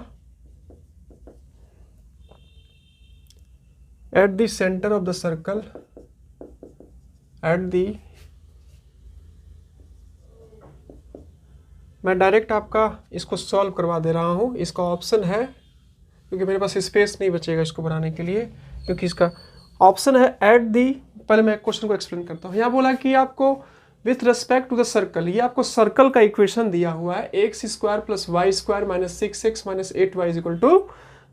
Speaker 1: at the centre of the circle, मैं डायरेक्ट आपका इसको सॉल्व करवा दे रहा हूँ। इसका ऑप्शन है, क्योंकि मेरे पास स्पेस नहीं बचेगा इसको बनाने के लिए, क्योंकि इसका ऑप्शन है एट दी, पहले मैं क्वेश्चन को एक्सप्लेन करता हूँ। यहाँ बोला कि आपको with respect to the circle, ये आपको सर्कल का इक्वेशन दिया हुआ है x square plus y square minus 6x minus 8y is equal to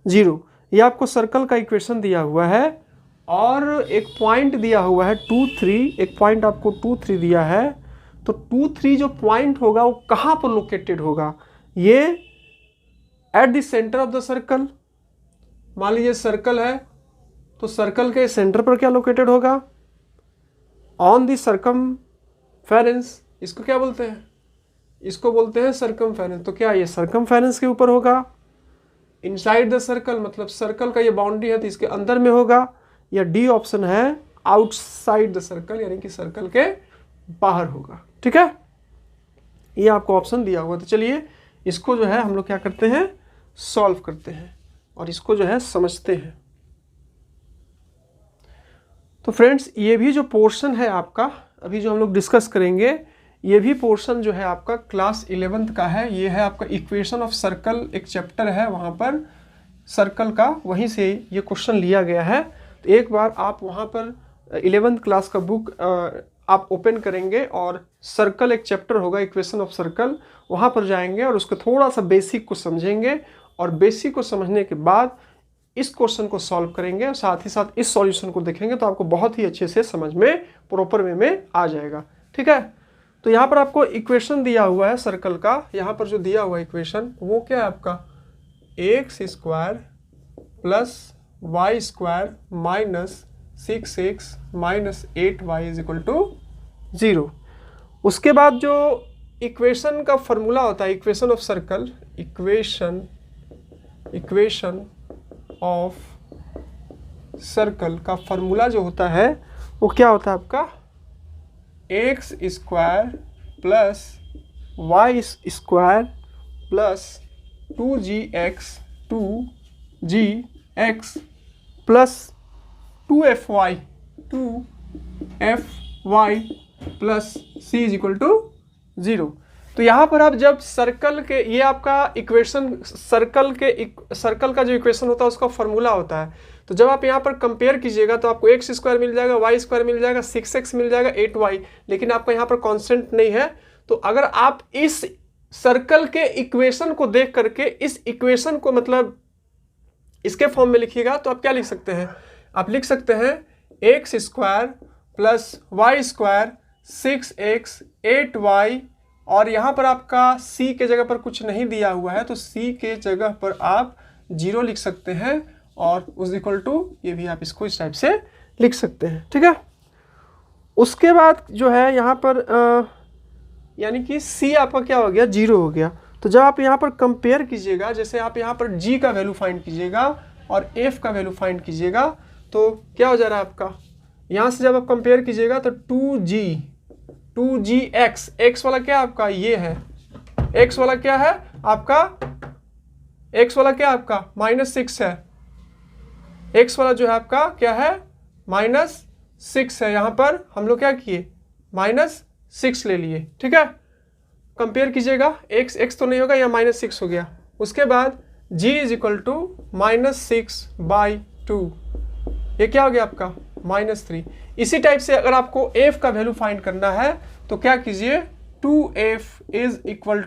Speaker 1: 0। ये आपको सर्कल का इक्वेशन दिया हुआ है और एक पॉइंट दिया हुआ है 2-3, एक पॉइंट आपको 2-3 दिया है। तो 2-3 जो पॉइंट होगा वो कहाँ पर लोकेटेड होगा, ये at the centre of the circle. मान लीजिए सर्कल है तो सर्कल के सेंटर पर क्या लोकेटेड होगा? On the circumference. इसको क्या बोलते हैं? इसको बोलते हैं सर्कमफेरेंस। तो क्या ये सर्कमफेरेंस के ऊपर होगा? इनसाइड द सर्कल, मतलब सर्कल का ये बाउंड्री है तो इसके अंदर में होगा, या डी ऑप्शन है आउटसाइड द सर्कल, यानी कि सर्कल के बाहर होगा। ठीक है, ये आपको ऑप्शन दिया हुआ। तो चलिए इसको जो है हम लोग क्या करते हैं, सॉल्व करते हैं और इसको जो है समझते हैं। तो फ्रेंड्स, ये भी जो पोर्शन है आपका अभी जो हम लोग डिस्कस करेंगे, ये भी पोर्शन जो है आपका क्लास 11th का है। ये है आपका इक्वेशन ऑफ सर्कल, एक चैप्टर है वहाँ पर सर्कल का, वहीं से ये क्वेश्चन लिया गया है। तो एक बार आप वहाँ पर 11th क्लास का बुक आप ओपन करेंगे और सर्कल एक चैप्टर होगा, इक्वेशन ऑफ सर्कल, वहाँ पर जाएंगे और उसको थोड़ा सा बेसिक को समझेंगे और बेसिक को समझने के बाद इस क्वेश्चन को सॉल्व करेंगे और साथ ही साथ इस सॉल्यूशन को देखेंगे, तो आपको बहुत ही अच्छे से समझ में प्रॉपर वे में आ जाएगा। ठीक है, तो यहाँ पर आपको इक्वेशन दिया हुआ है सर्कल का। यहाँ पर जो दिया हुआ इक्वेशन वो क्या है आपका, x square plus y square minus 6x minus 8y is equal to 0। उसके बाद जो इक्वेशन का फॉर्मूला होता है, equation of circle, equation of circle का फॉर्मूला जो होता है वो क्या होता है आपका, x square plus y square plus 2gx plus 2fy plus c is equal to 0। तो यहाँ पर आप जब सर्कल के, ये आपका इक्वेशन सर्कल का जो इक्वेशन होता है उसका फॉर्मूला होता है। तो जब आप यहाँ पर कंपेयर कीजिएगा तो आपको एक्स स्क्वायर मिल जाएगा, वाई स्क्वायर मिल जाएगा, 6x मिल जाएगा, 8y, लेकिन आपका यहाँ पर कांस्टेंट नहीं है। तो अगर आप इस सर्कल के इक्वेशन को देख करके इस इक्वेशन को मतलब इसके फॉर्म में लिखिएगा तो आप क्या लिख सकते हैं, आप लिख सकते हैं x square plus y square 6x 8y, और यहाँ पर आपका c के जगह पर कुछ नहीं दिया हुआ है तो c के जगह पर आप 0 लिख सकते हैं और उस इक्वल टू ये भी आप इसको इस टाइप से लिख सकते हैं। ठीक है, उसके बाद जो है यहाँ पर यानी कि c आपका क्या हो गया, 0 हो गया। तो जब आप यहाँ पर कंपेयर कीजिएगा, जैसे आप यहाँ पर g का वैल्यू फाइंड कीजिएगा और f का वैल्यू फाइंड कीजिएगा, तो क्या हो जा रहा है आपका, यहाँ से जब आप कंपेयर कीजिएगा तो 2gx, x वाला क्या आपका ये है, x वाला क्या है आपका, x वाला क्या आपका -6 है, x वाला जो है आपका क्या है -6 है। यहाँ पर हम लोग क्या किए, -6 ले लिए। ठीक है, कंपेयर कीजिएगा, x तो नहीं होगा, यहाँ -6 हो गया। उसके बाद g इज इक्वल टू -6/2, ये क्या हो गया आपका -3। इसी टाइप से अगर आपको f का वैल्यू फाइंड करना है तो क्या कीजिए, 2f इज इक्वल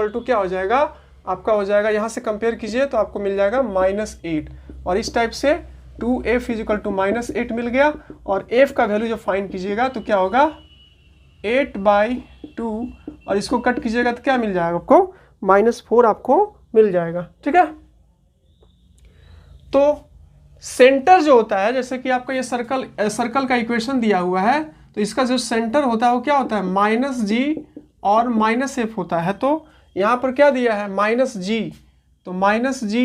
Speaker 1: टू क्या हो जाएगा आपका, हो जाएगा यहाँ से कंपेयर कीजिए तो आपको मिल जाएगा -8, और इस टाइप से 2f इज इक्वल टू -8 मिल गया। और f का वैल्यू जब फाइंड कीजिएगा तो क्या होगा 8/2, और इसको कट कीजिएगा तो क्या मिल जाएगा आपको, -4 आपको मिल जाएगा। ठीक है, तो सेंटर जो होता है, जैसे कि आपका ये सर्कल का इक्वेशन दिया हुआ है, तो इसका जो सेंटर होता है वो क्या होता है, -g और -f होता है। तो यहाँ पर क्या दिया है -g, तो -g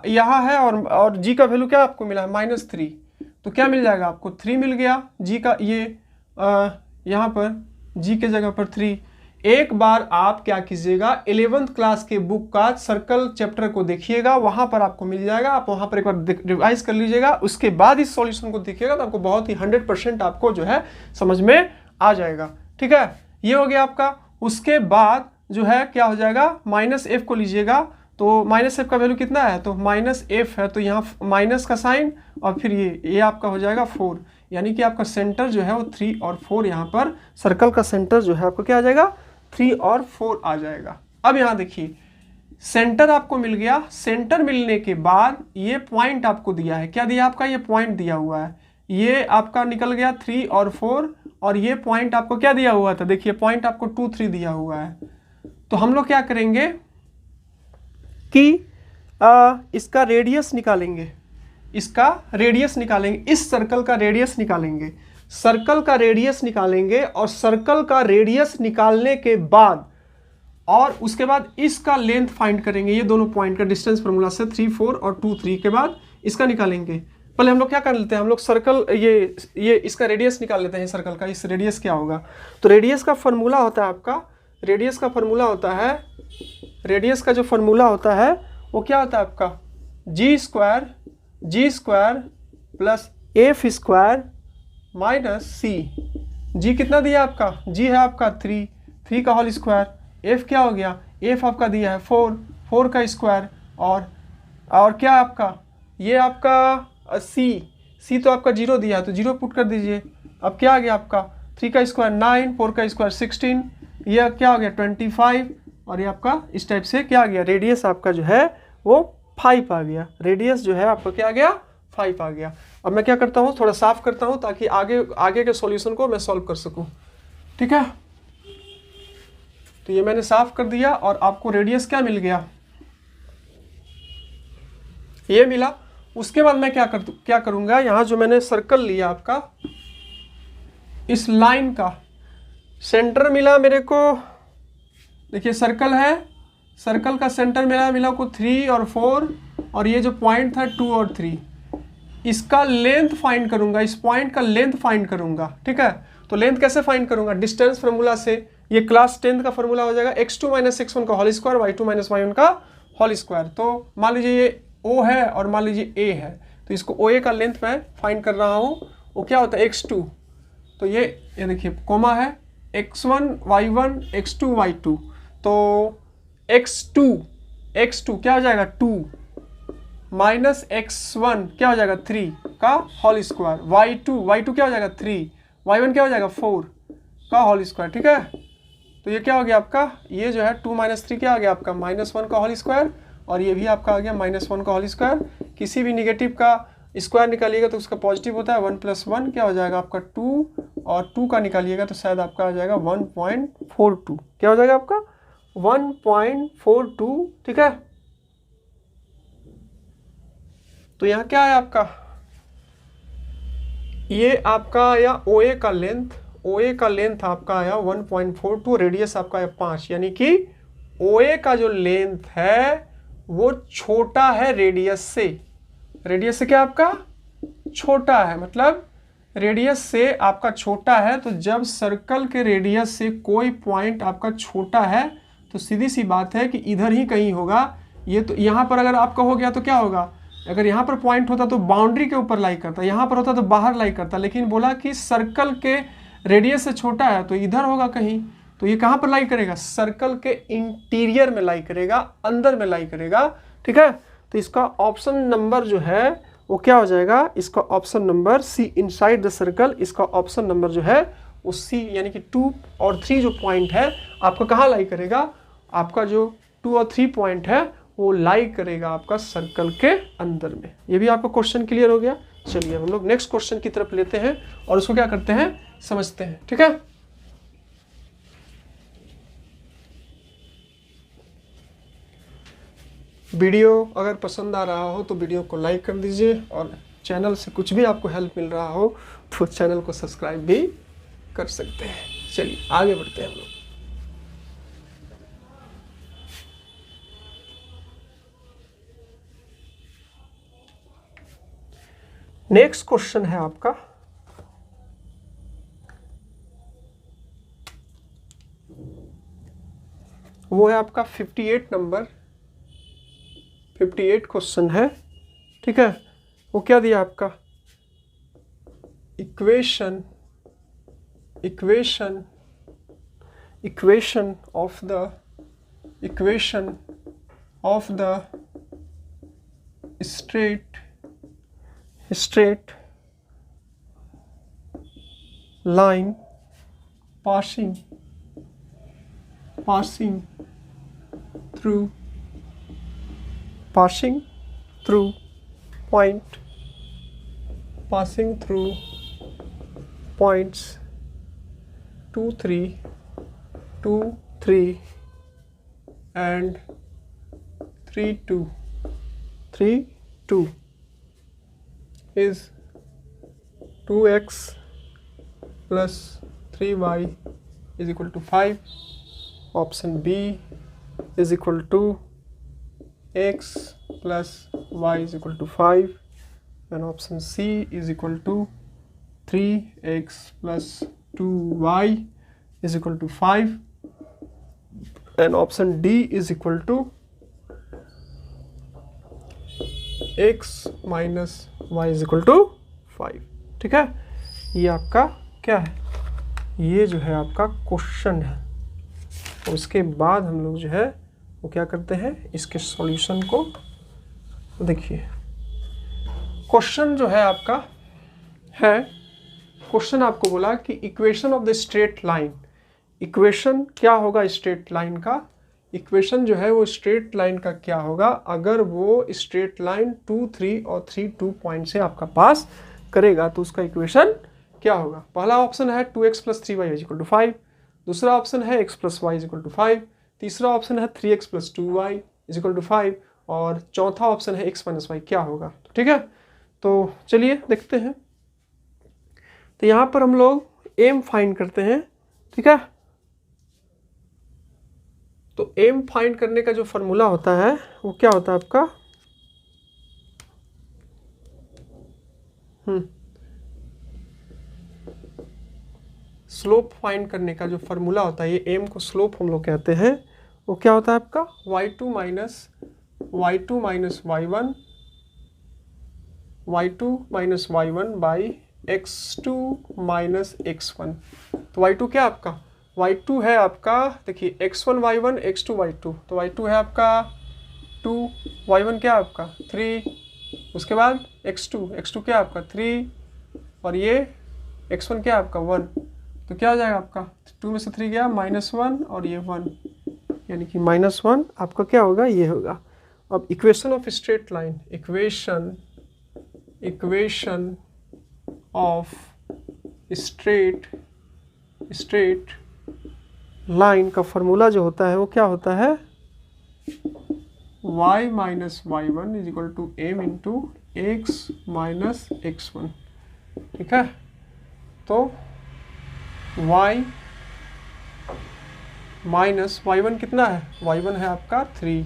Speaker 1: यहाँ है और g का वैल्यू क्या आपको मिला है -3, तो क्या मिल जाएगा आपको 3 मिल गया। g का ये यहाँ पर g के जगह पर 3। एक बार आप क्या कीजिएगा, 11th क्लास के बुक का सर्कल चैप्टर को देखिएगा, वहां पर आपको मिल जाएगा, आप वहां पर एक बार रिवाइज कर लीजिएगा, उसके बाद इस सॉल्यूशन को देखिएगा तो आपको बहुत ही 100% आपको जो है समझ में आ जाएगा। ठीक है, ये हो गया आपका। उसके बाद जो है क्या हो जाएगा, -f को लीजिएगा, तो -f का वैल्यू कितना है, तो -f है, तो यहाँ माइनस का साइन और फिर ये आपका हो जाएगा 4, यानी कि आपका सेंटर जो है वो 3 और 4, यहाँ पर सर्कल का सेंटर जो है आपको क्या आ जाएगा 3 और 4 आ जाएगा। अब यहाँ देखिए सेंटर आपको मिल गया। सेंटर मिलने के बाद ये पॉइंट आपको दिया है, क्या दिया आपका, ये पॉइंट दिया हुआ है, ये आपका निकल गया 3 और 4, और ये पॉइंट आपको क्या दिया हुआ था, देखिए पॉइंट आपको 2 3 दिया हुआ है। तो हम लोग क्या करेंगे कि इसका रेडियस निकालेंगे। इसका रेडियस निकालेंगे, इस सर्कल का रेडियस निकालेंगे, सर्कल का रेडियस निकालेंगे और सर्कल का रेडियस निकालने के बाद और उसके बाद इसका लेंथ फाइंड करेंगे। ये दोनों पॉइंट का डिस्टेंस फार्मूला से 3 4 और 2 3 के बाद इसका निकालेंगे। पहले हम लोग क्या कर लेते हैं, हम लोग सर्कल ये इसका रेडियस निकाल लेते हैं। सर्कल का इस रेडियस क्या होगा, तो रेडियस का फार्मूला होता है आपका, रेडियस का फार्मूला होता है, रेडियस का जो फार्मूला होता है वो क्या होता है आपका, G square plus F square minus C. G कितना दिया आपका, जी है आपका 3 का होल स्क्वायर, एफ क्या हो गया, एफ आपका दिया है 4 का स्क्वायर और क्या आपका, ये आपका सी तो आपका 0 दिया है तो 0 पुट कर दीजिए। अब क्या आ गया आपका 3 का स्क्वायर 9, 4 का स्क्वायर 16, ये क्या हो गया 25 और ये आपका इस टाइप से क्या आ गया, रेडियस आपका जो है वो 5 आ गया। रेडियस जो है आपका क्या आ गया, 5 आ गया। अब मैं क्या करता हूँ, थोड़ा साफ करता हूँ ताकि आगे के सॉल्यूशन को मैं सॉल्व कर सकूँ। ठीक है, तो ये मैंने साफ कर दिया और आपको रेडियस क्या मिल गया, ये मिला। उसके बाद मैं क्या करूंगा, यहाँ जो मैंने सर्कल लिया आपका, इस लाइन का सेंटर मिला मेरे को। देखिए सर्कल है, सर्कल का सेंटर मेरा मिला को 3 और 4 और ये जो पॉइंट था 2 और 3, इसका लेंथ फाइंड करूंगा, इस पॉइंट का लेंथ फाइंड करूंगा। ठीक है, तो लेंथ कैसे फाइंड करूंगा, डिस्टेंस फार्मूला से। ये क्लास 10 का फार्मूला हो जाएगा x2 - x1 का होल स्क्वायर, y2 - y1 का होल स्क्वायर। तो मान लीजिए ये O है और मान लीजिए A है, तो इसको OA का लेंथ मैं फाइंड कर रहा हूँ। वो क्या होता है x2, तो ये देखिए कोमा है x1 y1 x2 y2, तो x2 क्या हो जाएगा 2 माइनस x1 क्या हो जाएगा 3 का होल स्क्वायर, y2 क्या हो जाएगा 3, y1 क्या हो जाएगा 4 का होल स्क्वायर। ठीक है, तो ये क्या हो गया आपका, ये जो है 2 - 3 क्या आ गया आपका -1 का होल स्क्वायर और ये भी आपका आ गया -1 का होल स्क्वायर। किसी भी निगेटिव का स्क्वायर निकालिएगा तो उसका पॉजिटिव होता है, 1 + 1 क्या हो जाएगा आपका 2 और 2 का निकालिएगा तो शायद आपका आ जाएगा 1.42, क्या हो जाएगा आपका 1.42। ठीक है, तो यहाँ क्या है आपका, ये आपका आया OA का लेंथ, OA का लेंथ आपका आया 1.42, रेडियस आपका आया 5, यानी कि OA का जो लेंथ है वो छोटा है रेडियस से। रेडियस से क्या आपका छोटा है, मतलब रेडियस से आपका छोटा है। तो जब सर्कल के रेडियस से कोई पॉइंट आपका छोटा है तो सीधी सी बात है कि इधर ही कहीं होगा। ये तो यहाँ पर अगर आपका हो गया तो क्या होगा, अगर यहाँ पर पॉइंट होता तो बाउंड्री के ऊपर लाई करता, यहाँ पर होता तो बाहर लाई करता, लेकिन बोला कि सर्कल के रेडियस से छोटा है तो इधर होगा कहीं, तो ये कहाँ पर लाई करेगा, सर्कल के इंटीरियर में लाई करेगा, अंदर में लाई करेगा। ठीक है, तो इसका ऑप्शन नंबर जो है वो क्या हो जाएगा, इसका option number c, inside the circle. इसका ऑप्शन नंबर जो है वो सी, यानी कि 2 और 3 जो पॉइंट है आपका कहाँ लाई करेगा, आपका जो 2 और 3 पॉइंट है वो लाई करेगा आपका सर्कल के अंदर में। ये भी आपका क्वेश्चन क्लियर हो गया। चलिए हम लोग नेक्स्ट क्वेश्चन की तरफ लेते हैं और उसको क्या करते हैं, समझते हैं। ठीक है, वीडियो अगर पसंद आ रहा हो तो वीडियो को लाइक कर दीजिए और चैनल से कुछ भी आपको हेल्प मिल रहा हो तो चैनल को सब्सक्राइब भी कर सकते हैं। चलिए आगे बढ़ते हैं हम लोग। नेक्स्ट क्वेश्चन है आपका, वो है आपका 58 नंबर, 58 क्वेश्चन है। ठीक है, वो क्या दिया आपका, equation of the straight line passing through points 2 3 and 3 2 is 2x plus 3y is equal to 5. Option B is equal to x plus y is equal to 5, and option C is equal to 3x plus 2y is equal to 5, and option D is equal to x minus y is equal to 5. ठीक है, ये आपका क्या है, ये जो है आपका क्वेश्चन है। और उसके बाद हम लोग जो है वो क्या करते हैं, इसके सॉल्यूशन को देखिए। क्वेश्चन जो है आपका है, क्वेश्चन आपको बोला कि equation of the straight line, equation क्या होगा स्ट्रेट लाइन का, इक्वेशन जो है वो स्ट्रेट लाइन का क्या होगा अगर वो स्ट्रेट लाइन 2, 3 और 3, 2 पॉइंट से आपका पास करेगा, तो उसका इक्वेशन क्या होगा। पहला ऑप्शन है 2x plus 3y is equal to 5, दूसरा ऑप्शन है x plus y is equal to 5, तीसरा ऑप्शन है 3x plus 2y is equal to 5, और चौथा ऑप्शन है x माइनस वाई क्या होगा। ठीक है, तो चलिए देखते हैं। तो यहाँ पर हम लोग एम फाइंड करते हैं। ठीक है, तो एम फाइंड करने का जो फॉर्मूला होता है वो क्या होता है आपका, स्लोप फाइंड करने का जो फॉर्मूला होता है, ये एम को स्लोप हम लोग कहते हैं, वो क्या होता है आपका y2 minus y1 by x2 minus x1। तो y2 क्या आपका, y2 है आपका, देखिए x1 y1 x2 y2, तो y2 है आपका 2, y1 क्या आपका 3, उसके बाद x2 क्या आपका 3, और ये x1 क्या आपका 1, तो क्या हो जाएगा आपका 2 में से 3 गया -1 और ये 1, यानी कि -1 आपका क्या होगा, ये होगा। अब equation of straight line, equation of straight line का फॉर्मूला जो होता है वो क्या होता है, y minus y1 is equal to m into x minus x1। ठीक है, तो y माइनस y1 कितना है, y1 है आपका 3,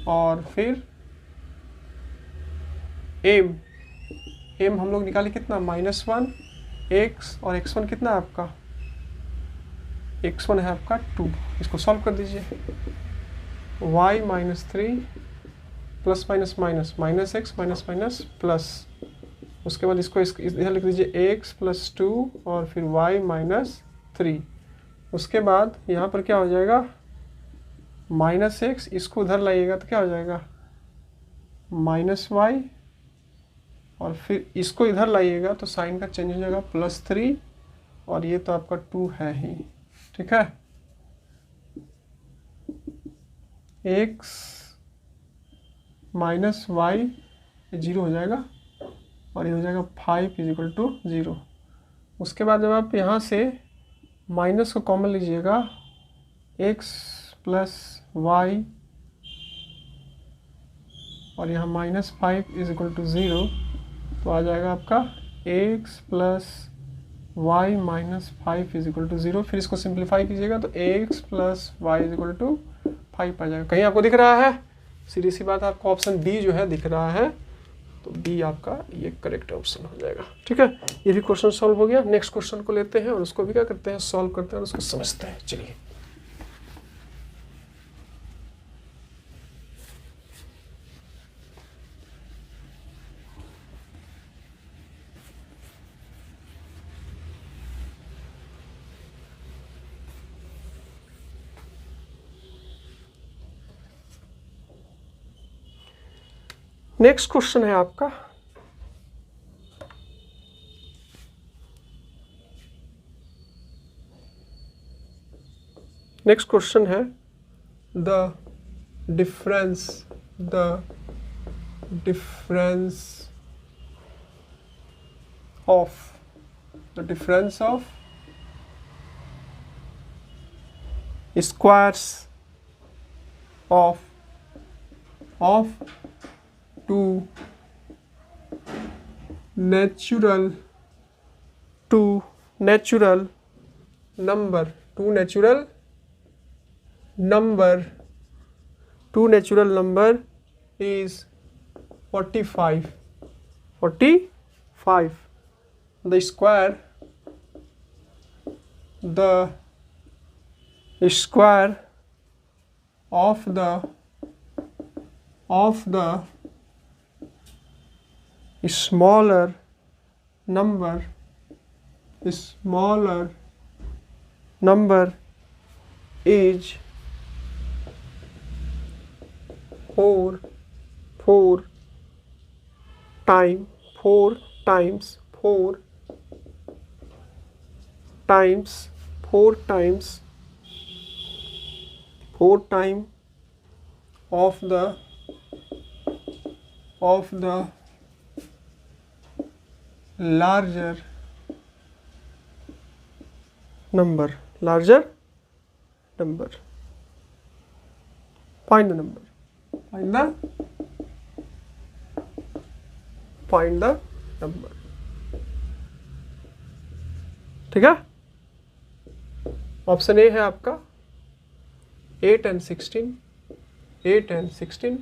Speaker 1: और फिर m हम लोग निकाले कितना -1 x, और x1 कितना है आपका, x1 है आपका 2, इसको सॉल्व कर दीजिए। y minus 3 plus minus minus minus x minus minus plus, उसके बाद इसको इधर लिख दीजिए x प्लस 2 और फिर y माइनस 3, उसके बाद यहाँ पर क्या हो जाएगा -x, इसको उधर लाइएगा तो क्या हो जाएगा -y, और फिर इसको इधर लाइएगा तो साइन का चेंज हो जाएगा +3, और ये तो आपका 2 है ही। ठीक है, x माइनस वाई 0 हो जाएगा, और ये हो जाएगा 5 इज इक्वल टू 0। उसके बाद जब आप यहाँ से माइनस को कॉमन लीजिएगा, x प्लस वाई और यहाँ -5 इज इक्वल टू 0, तो आ जाएगा आपका x plus y minus 5 is equal to 0। फिर इसको सिंप्लीफाई कीजिएगा तो x plus y is equal to 5 आ जाएगा। कहीं आपको दिख रहा है, सीधी सी बात, आपको ऑप्शन बी जो है दिख रहा है, तो बी आपका ये करेक्ट ऑप्शन हो जाएगा। ठीक है, ये भी क्वेश्चन सॉल्व हो गया। नेक्स्ट क्वेश्चन को लेते हैं और उसको भी क्या करते हैं, सॉल्व करते हैं और उसको समझते हैं। चलिए, नेक्स्ट क्वेश्चन है आपका the difference of squares of two natural two natural number is 45. The square of the smaller number is 4 times of the larger number. Find the number. Find the number. ठीक है। Option A है आपका 8 and 16,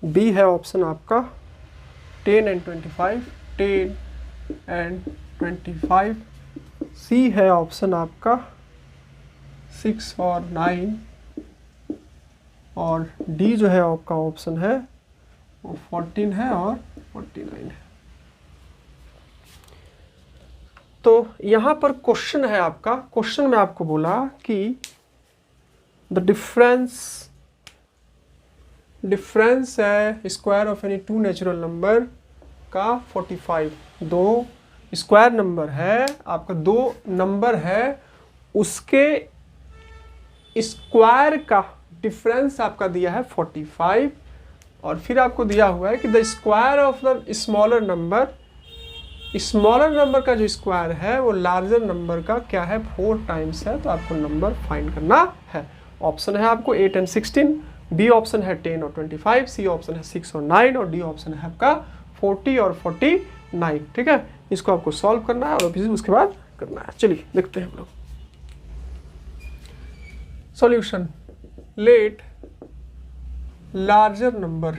Speaker 1: B है option आपका 10 and 25, सी है option आपका 6 और 9, और डी जो है आपका ऑप्शन है वो 14 है और 49 है। तो यहाँ पर क्वेश्चन है आपका, क्वेश्चन में आपको बोला कि द डिफरेंस है square of any two natural number का 45। दो स्क्वायर नंबर है आपका, दो नंबर है उसके स्क्वायर का डिफरेंस आपका दिया है 45, और फिर आपको दिया हुआ है कि the square of the smaller number का जो स्क्वायर है वो लार्जर नंबर का क्या है 4 टाइम्स है। तो आपको नंबर फाइंड करना है। ऑप्शन है आपको 8 and 16, बी ऑप्शन है 10 और 25, सी ऑप्शन है 6 और 9, और डी ऑप्शन है आपका 40 और 49। ठीक है, इसको आपको सॉल्व करना है और उसके बाद करना है। चलिए देखते हैं हम लोग solution. Let larger number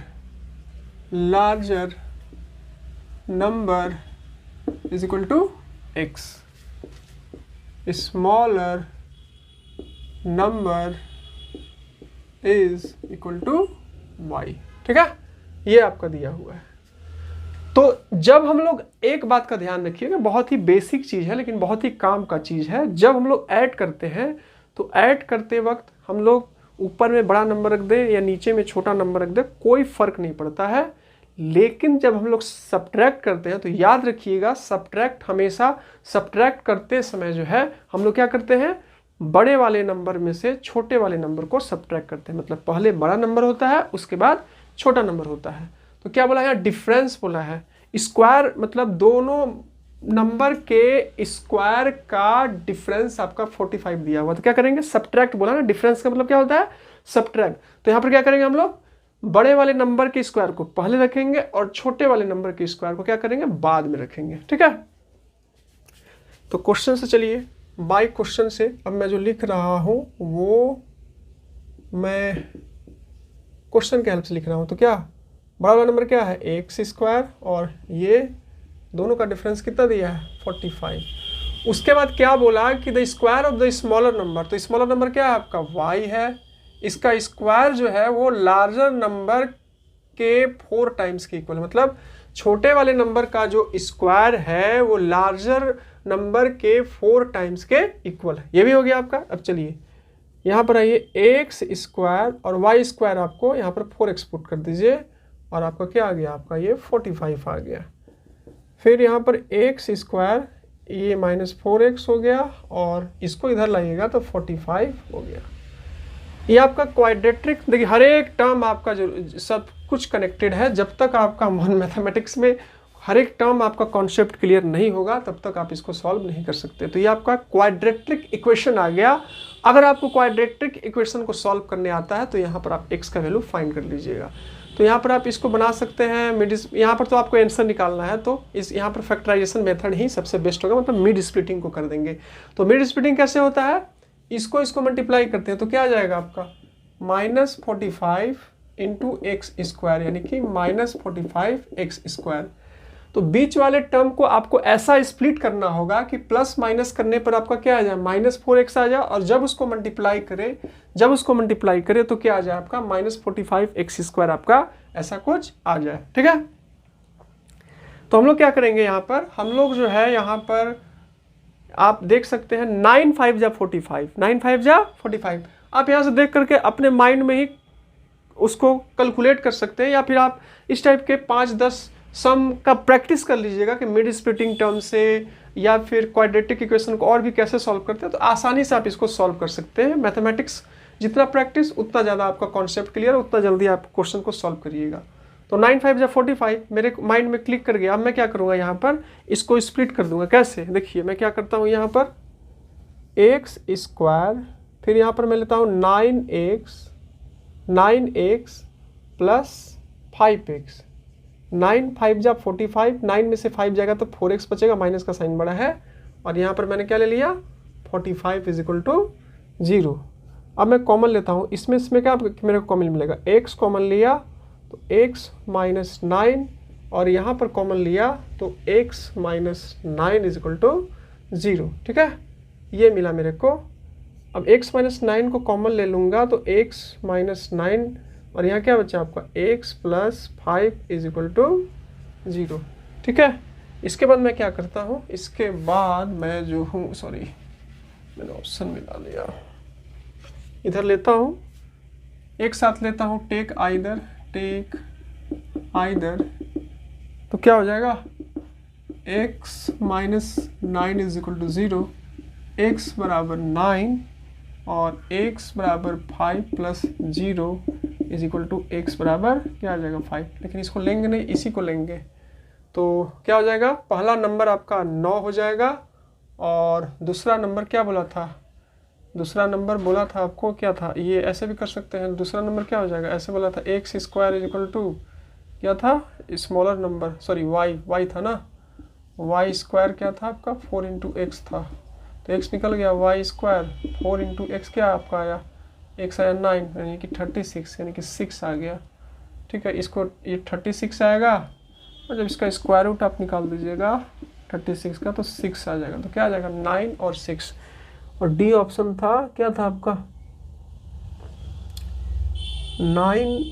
Speaker 1: is equal to x, smaller number is equal to y। ठीक है, ये आपका दिया हुआ है। तो जब हम लोग एक बात का ध्यान रखिएगा, बहुत ही बेसिक चीज है लेकिन बहुत ही काम का चीज है। जब हम लोग ऐड करते हैं तो ऐड करते वक्त हम लोग ऊपर में बड़ा नंबर रख दें या नीचे में छोटा नंबर रख दें, कोई फर्क नहीं पड़ता है। लेकिन जब हम लोग सब्ट्रैक्ट करते हैं तो याद रखिएगा, हमेशा सब्ट्रैक्ट करते समय जो है हम लोग क्या करते हैं, बड़े वाले नंबर में से छोटे वाले नंबर को सब्ट्रैक्ट करते हैं। मतलब पहले बड़ा नंबर होता है उसके बाद छोटा नंबर होता है। तो क्या बोला है, डिफरेंस बोला है। स्क्वायर मतलब दोनों नंबर के स्क्वायर का डिफरेंस आपका 45 दिया हुआ। तो क्या करेंगे, सब्ट्रैक्ट बोला ना, डिफरेंस का मतलब क्या होता है, सब्ट्रैक्ट। तो यहाँ पर क्या करेंगे हम लोग, बड़े वाले नंबर के स्क्वायर को पहले रखेंगे और छोटे वाले नंबर के स्क्वायर को क्या करेंगे, बाद में रखेंगे। ठीक है, तो क्वेश्चन से चलिए, बाय क्वेश्चन से अब मैं जो लिख रहा हूं वो मैं क्वेश्चन के हेल्प से लिख रहा हूं। तो क्या बड़ा वाला नंबर क्या है, एक्स स्क्वायर, और ये दोनों का डिफरेंस कितना दिया है 45। उसके बाद क्या बोला कि the square of the smaller number, तो स्मॉलर नंबर क्या है आपका y है, इसका स्क्वायर जो है वो लार्जर नंबर के 4 टाइम्स के इक्वल है। मतलब छोटे वाले नंबर का जो स्क्वायर है वो लार्जर नंबर के 4 टाइम्स के इक्वल है। ये भी हो गया आपका। अब चलिए यहाँ पर आइए, एक्स स्क्वायर और वाई स्क्वायर आपको यहाँ पर 4x पुट कर दीजिए और आपका क्या आ गया, आपका ये 45 आ गया। फिर यहाँ पर एक्स स्क्वायर ये -4x हो गया और इसको इधर लाइएगा तो 45 हो गया। ये आपका क्वाड्रेटिक, देखिए हर एक टर्म आपका जो सब कुछ कनेक्टेड है। जब तक आपका मैथमेटिक्स में हर एक टर्म आपका कॉन्सेप्ट क्लियर नहीं होगा तब तक आप इसको सॉल्व नहीं कर सकते। तो ये आपका क्वाड्रेटिक इक्वेशन आ गया। अगर आपको क्वाड्रेटिक इक्वेशन को सॉल्व करने आता है तो यहाँ पर आप x का वैल्यू फाइंड कर लीजिएगा। तो यहाँ पर आप इसको बना सकते हैं यहाँ पर तो आपको आंसर निकालना है, तो इस यहाँ पर फैक्टराइजेशन मेथड ही सबसे बेस्ट होगा, मतलब मिड स्प्लिटिंग को कर देंगे। तो मिड स्प्लिटिंग कैसे होता है, इसको मल्टीप्लाई करते हैं तो क्या आ जाएगा आपका -45 इंटू एक्स स्क्वायर, यानी कि -45x²। तो बीच वाले टर्म को आपको ऐसा स्प्लिट करना होगा कि प्लस माइनस करने पर आपका क्या आ जाए -4x आ जाए, और जब उसको मल्टीप्लाई करे तो क्या आ जाए आपका -45x² आपका ऐसा कुछ आ जाए। ठीक है, तो हम लोग क्या करेंगे यहाँ पर, हम लोग जो है यहाँ पर आप देख सकते हैं 9 5 जा 45, 9 5 जा 45। आप यहाँ से देख करके अपने माइंड में ही उसको कैलकुलेट कर सकते हैं, या फिर आप इस टाइप के 5-10 सम का प्रैक्टिस कर लीजिएगा कि मिड स्प्लिटिंग टर्म से या फिर क्वाड्रेटिक इक्वेशन को और भी कैसे सॉल्व करते हैं, तो आसानी से आप इसको सॉल्व कर सकते हैं। मैथमेटिक्स जितना प्रैक्टिस उतना ज़्यादा आपका कॉन्सेप्ट क्लियर, उतना जल्दी आप क्वेश्चन को सॉल्व करिएगा। तो 9 5 जा 45 मेरे माइंड में क्लिक कर गया। अब मैं क्या करूँगा, यहाँ पर इसको स्प्लिट कर दूंगा। कैसे, देखिए मैं क्या करता हूँ, यहाँ पर x², फिर यहाँ पर मैं लेता हूँ 9x प्लस 5x। 9 5 जा 45, 9 में से 5 जाएगा तो 4x बचेगा, माइनस का साइन बड़ा है, और यहाँ पर मैंने क्या ले लिया 45 = 0। अब मैं कॉमन लेता हूँ, इसमें क्या मेरे को कॉमन मिलेगा, x कॉमन लिया तो x - 9, और यहाँ पर कॉमन लिया तो x - 9 = 0। ठीक है, ये मिला मेरे को। अब x - 9 को कॉमन ले लूँगा तो x - 9, और यहाँ क्या बचा आपका x + 5 = 0। ठीक है, इसके बाद मैं क्या करता हूँ, इसके बाद मैं जो हूँ, सॉरी मैंने ऑप्शन मिला लिया, इधर लेता हूँ, एक साथ लेता हूँ टेक आइदर, तो क्या हो जाएगा x - 9 = 0, x = 9 और x = 5 + 0 = x बराबर क्या आ जाएगा 5। लेकिन इसको लेंगे नहीं, इसी को लेंगे, तो क्या हो जाएगा, पहला नंबर आपका 9 हो जाएगा, और दूसरा नंबर क्या बोला था, दूसरा नंबर बोला था आपको क्या था, ये ऐसे भी कर सकते हैं। दूसरा नंबर क्या हो जाएगा, ऐसे बोला था x² = क्या था, स्मॉलर नंबर, सॉरी y था ना, y² क्या था आपका 4 × x था, तो x निकल गया, y² 4 × x क्या आपका आया, x आया 9, यानी कि 36, यानी कि 6 आ गया। ठीक है, इसको ये 36 आएगा, और जब इसका स्क्वायर रूट आप निकाल दीजिएगा 36 का तो 6 आ जाएगा। तो क्या आ जाएगा 9 और 6, और डी ऑप्शन था, क्या था आपका 9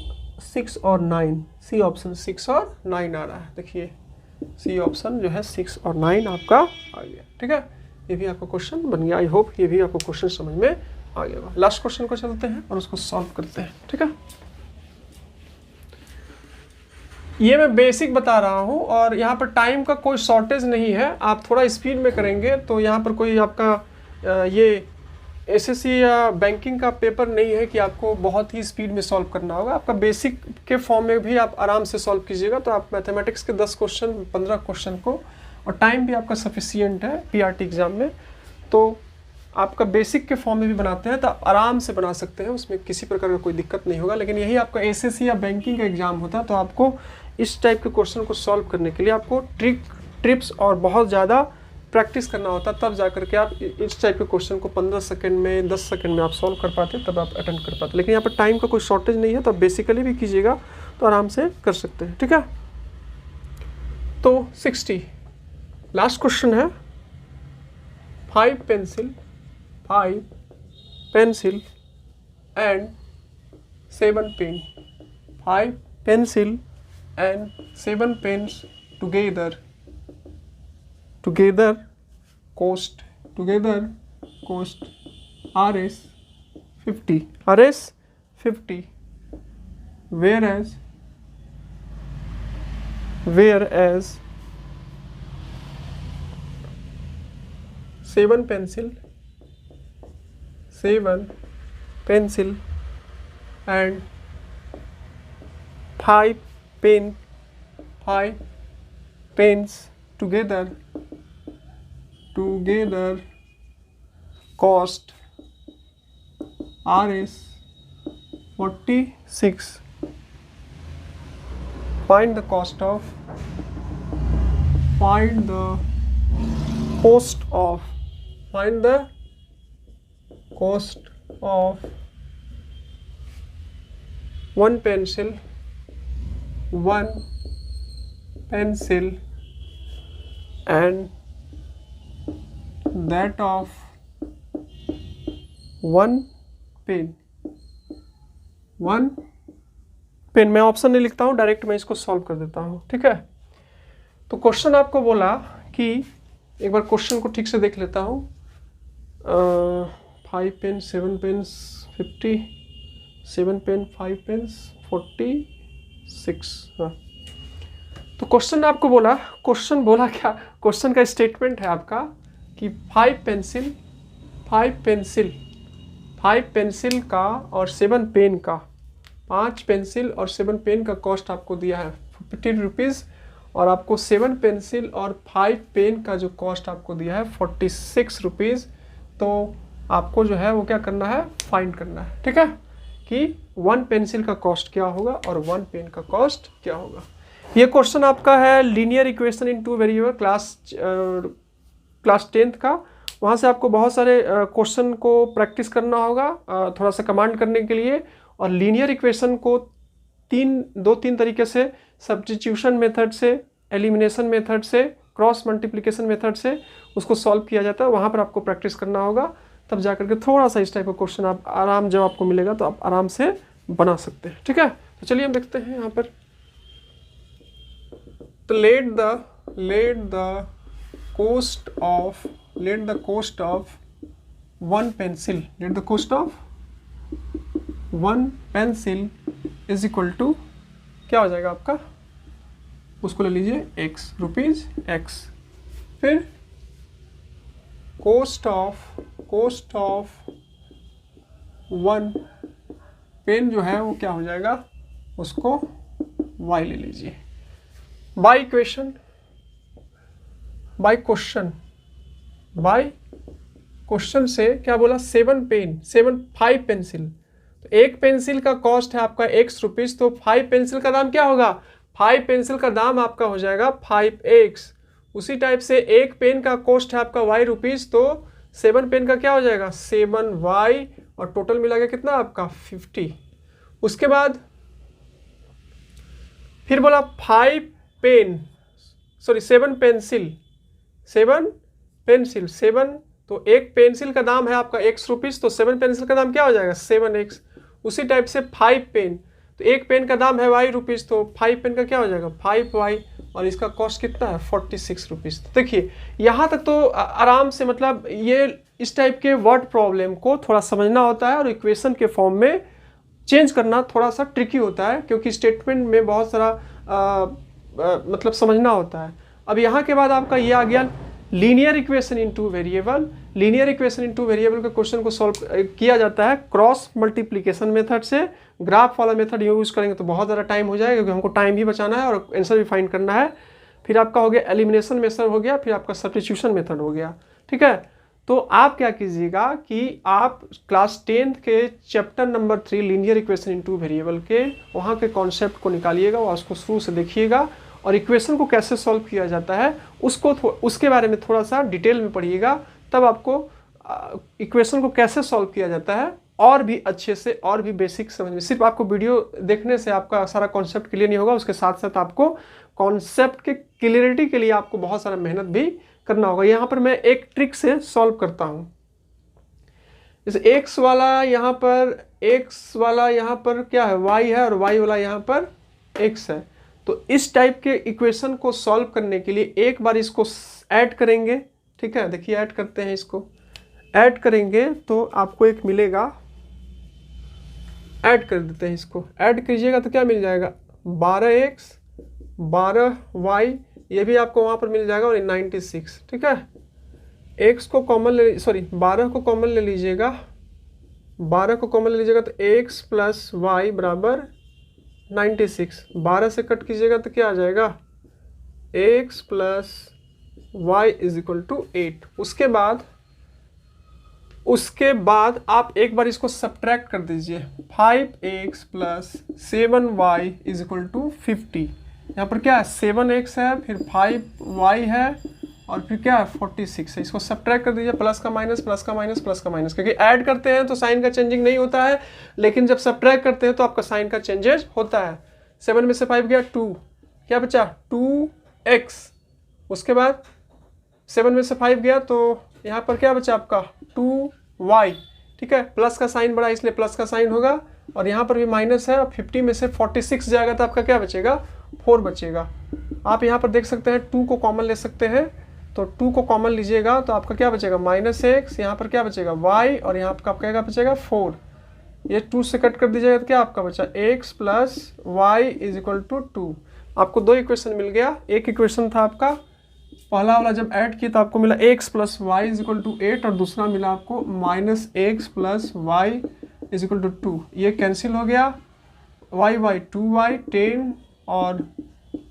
Speaker 1: 6 और 9, सी ऑप्शन 6 और 9 आ रहा है। देखिए सी ऑप्शन जो है 6 और 9 आपका आ गया। ठीक है, ये भी आपका क्वेश्चन बन गया। आई होप ये भी आपको क्वेश्चन समझ में आ गया। लास्ट क्वेश्चन को चलते हैं और उसको सॉल्व करते हैं। ठीक है, ये मैं बेसिक बता रहा हूँ और यहाँ पर टाइम का कोई शॉर्टेज नहीं है। आप थोड़ा स्पीड में करेंगे तो यहाँ पर कोई आपका ये एसएससी या बैंकिंग का पेपर नहीं है कि आपको बहुत ही स्पीड में सॉल्व करना होगा। आपका बेसिक के फॉर्म में भी आप आराम से सॉल्व कीजिएगा तो आप मैथमेटिक्स के 10 क्वेश्चन 15 क्वेश्चन को, और टाइम भी आपका सफिशियंट है पीआरटी एग्ज़ाम में, तो आपका बेसिक के फॉर्म में भी बनाते हैं तो आप आराम से बना सकते हैं, उसमें किसी प्रकार का कोई दिक्कत नहीं होगा। लेकिन यही आपका एसएससी या बैंकिंग का एग्ज़ाम होता है तो आपको इस टाइप के क्वेश्चन को सॉल्व करने के लिए आपको ट्रिप्स और बहुत ज़्यादा प्रैक्टिस करना होता है, तब जा करके आप इस टाइप के क्वेश्चन को 15 सेकंड में 10 सेकंड में आप सॉल्व कर पाते हैं, तब आप अटेंड कर पाते हैं। लेकिन यहाँ पर टाइम का कोई शॉर्टेज नहीं है तो आप बेसिकली भी कीजिएगा तो आराम से कर सकते हैं। ठीक है, तो 60 लास्ट क्वेश्चन है। 5 pencil and 7 pen, 5 pencil and 7 pens together cost Rs 50, whereas 7 pencil and 5 pens together cost Rs 46, find the cost of find the cost of find the cost of one pencil and that of one pen मैं option नहीं लिखता हूँ, direct मैं इसको solve कर देता हूँ, ठीक है। तो क्वेश्चन आपको बोला कि एक बार क्वेश्चन को ठीक से देख लेता हूँ। 5 पेन 7 पेन 50, 7 पेन 5 पेन 46। हाँ, तो क्वेश्चन आपको बोला, क्वेश्चन बोला क्या, क्वेश्चन का स्टेटमेंट है आपका कि 5 पेंसिल का और 7 पेन का, 5 पेंसिल और 7 पेन का कॉस्ट आपको दिया है 50 रुपीज़, और आपको 7 पेंसिल और 5 पेन का जो कॉस्ट आपको दिया है 46 रुपीज़। तो आपको जो है वो क्या करना है, फाइंड करना है, ठीक है, कि 1 पेंसिल का कॉस्ट क्या होगा और 1 पेन का कॉस्ट क्या होगा। ये क्वेश्चन आपका है linear equation in two variable class 10th का। वहाँ से आपको बहुत सारे क्वेश्चन को प्रैक्टिस करना होगा थोड़ा सा कमांड करने के लिए। और लीनियर इक्वेशन को दो तीन तरीके से, सब्स्टिट्यूशन मेथड से, एलिमिनेशन मेथड से, क्रॉस मल्टीप्लिकेशन मेथड से उसको सॉल्व किया जाता है। वहाँ पर आपको प्रैक्टिस करना होगा, तब जा करके थोड़ा सा इस टाइप का क्वेश्चन आप आराम, जब आपको मिलेगा तो आप आराम से बना सकते हैं, ठीक है। तो चलिए हम देखते हैं यहाँ पर। तो let the cost of one pencil is equal to क्या हो जाएगा आपका, उसको ले लीजिए x रुपीज़ x। फिर cost of one पेन जो है वो क्या हो जाएगा, उसको y ले लीजिए। बाय क्वेश्चन से क्या बोला, 5 पेंसिल, तो एक पेंसिल का कॉस्ट है आपका x रुपीज़, तो 5 पेंसिल का दाम क्या होगा, 5 पेंसिल का दाम आपका हो जाएगा 5x। उसी टाइप से एक पेन का कॉस्ट है आपका y रुपीज़, तो 7 पेन का क्या हो जाएगा 7y, और टोटल मिला के कितना आपका 50। उसके बाद फिर बोला 7 पेंसिल, तो एक पेंसिल का दाम है आपका x रुपीज़, तो 7 पेंसिल का दाम क्या हो जाएगा 7x। उसी टाइप से 5 पेन, तो एक पेन का दाम है y रुपीज़, तो 5 पेन का क्या हो जाएगा 5y, और इसका कॉस्ट कितना है 46 रुपीज़। तो देखिए यहाँ तक तो आराम से, मतलब ये इस टाइप के वर्ड प्रॉब्लम को थोड़ा समझना होता है और इक्वेशन के फॉर्म में चेंज करना थोड़ा सा ट्रिकी होता है, क्योंकि स्टेटमेंट में बहुत सारा मतलब समझना होता है। अब यहाँ के बाद आपका ये आ गया linear equation in two variable. Linear equation in two variable के क्वेश्चन को सॉल्व किया जाता है क्रॉस मल्टीप्लिकेशन मेथड से। ग्राफ वाला मेथड यूज़ करेंगे तो बहुत ज़्यादा टाइम हो जाएगा, क्योंकि हमको टाइम भी बचाना है और आंसर भी फाइंड करना है। फिर आपका हो गया एलिमिनेशन मेथड हो गया, फिर आपका सब्स्टिट्यूशन मेथड हो गया, ठीक है। तो आप क्या कीजिएगा कि आप क्लास 10th के chapter number 3 linear equation in two variable के वहाँ के कॉन्सेप्ट को निकालिएगा और उसको शुरू से देखिएगा, और इक्वेशन को कैसे सॉल्व किया जाता है उसके बारे में थोड़ा सा डिटेल में पढ़िएगा। तब आपको इक्वेशन को कैसे सॉल्व किया जाता है और भी अच्छे से और भी बेसिक समझ में। सिर्फ आपको वीडियो देखने से आपका सारा कॉन्सेप्ट क्लियर नहीं होगा, उसके साथ साथ आपको कॉन्सेप्ट के क्लियरिटी के लिए आपको बहुत सारा मेहनत भी करना होगा। यहाँ पर मैं एक ट्रिक से सॉल्व करता हूँ। जैसे x वाला यहाँ पर क्या है y है, और y वाला यहाँ पर x है। तो इस टाइप के इक्वेशन को सॉल्व करने के लिए एक बार इसको ऐड करेंगे, ठीक है। देखिए ऐड करते हैं, इसको ऐड करेंगे तो आपको एक मिलेगा, ऐड कर देते हैं, इसको ऐड कीजिएगा तो क्या मिल जाएगा 12x 12y, ये भी आपको वहाँ पर मिल जाएगा, और 96, ठीक है। x को कॉमन 12 को कॉमन ले लीजिएगा, 12 को कॉमन ले लीजिएगा तो x प्लस वाई बराबर 96। 12 से कट कीजिएगा तो क्या आ जाएगा x plus y is equal to 8। उसके बाद आप एक बार इसको सब्ट्रैक्ट कर दीजिए, 5x plus 7y is equal to 50। यहाँ पर क्या है 7x है, फिर 5y है, और फिर क्या है 46 है। इसको सब्ट्रैक्ट कर दीजिए, प्लस का माइनस, प्लस का माइनस, प्लस का माइनस, क्योंकि ऐड करते हैं तो साइन का चेंजिंग नहीं होता है, लेकिन जब सब्ट्रैक्ट करते हैं तो आपका साइन का चेंजेस होता है। 7 में से 5 गया 2, क्या बचा 2x। उसके बाद 7 में से 5 गया तो यहाँ पर क्या बचा आपका 2y, ठीक है। प्लस का साइन बड़ा इसलिए प्लस का साइन होगा, और यहाँ पर भी माइनस है। 50 में से 46 जाएगा तो आपका क्या बचेगा 4 बचेगा। आप यहाँ पर देख सकते हैं 2 को कॉमन ले सकते हैं, तो 2 को कॉमन लीजिएगा तो आपका क्या बचेगा -x, यहाँ पर क्या बचेगा y, और यहाँ पर आपका क्या बचेगा 4। ये 2 से कट कर दीजिएगा तो क्या आपका बचा x plus y is equal to 2। आपको 2 इक्वेशन मिल गया। एक इक्वेशन था आपका पहला वाला, जब ऐड किया तो आपको मिला x plus y is equal to 8, और दूसरा मिला आपको -x plus y is equal to 2। ये कैंसिल हो गया, y 2y 10, और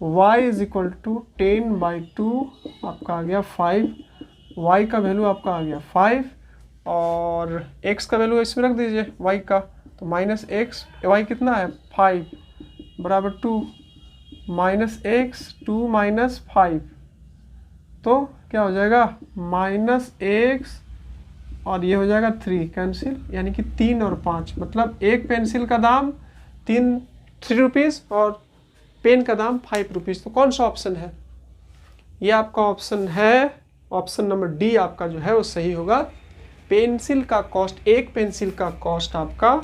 Speaker 1: y इज इक्वल टू 10/2 आपका आ गया 5। y का वैल्यू आपका आ गया 5, और x का वैल्यू इसमें रख दीजिए y का, तो -x, y कितना है 5 बराबर 2, -x 2 - 5, तो क्या हो जाएगा -x, और ये हो जाएगा 3 कैंसिल, यानी कि 3 और 5, मतलब एक पेंसिल का दाम 3 रुपीज़ और पेन का दाम 5 रुपीज़। तो कौन सा ऑप्शन है? ये आपका ऑप्शन है, ऑप्शन नंबर डी आपका जो है वो सही होगा। पेंसिल का कॉस्ट, एक पेंसिल का कॉस्ट आपका,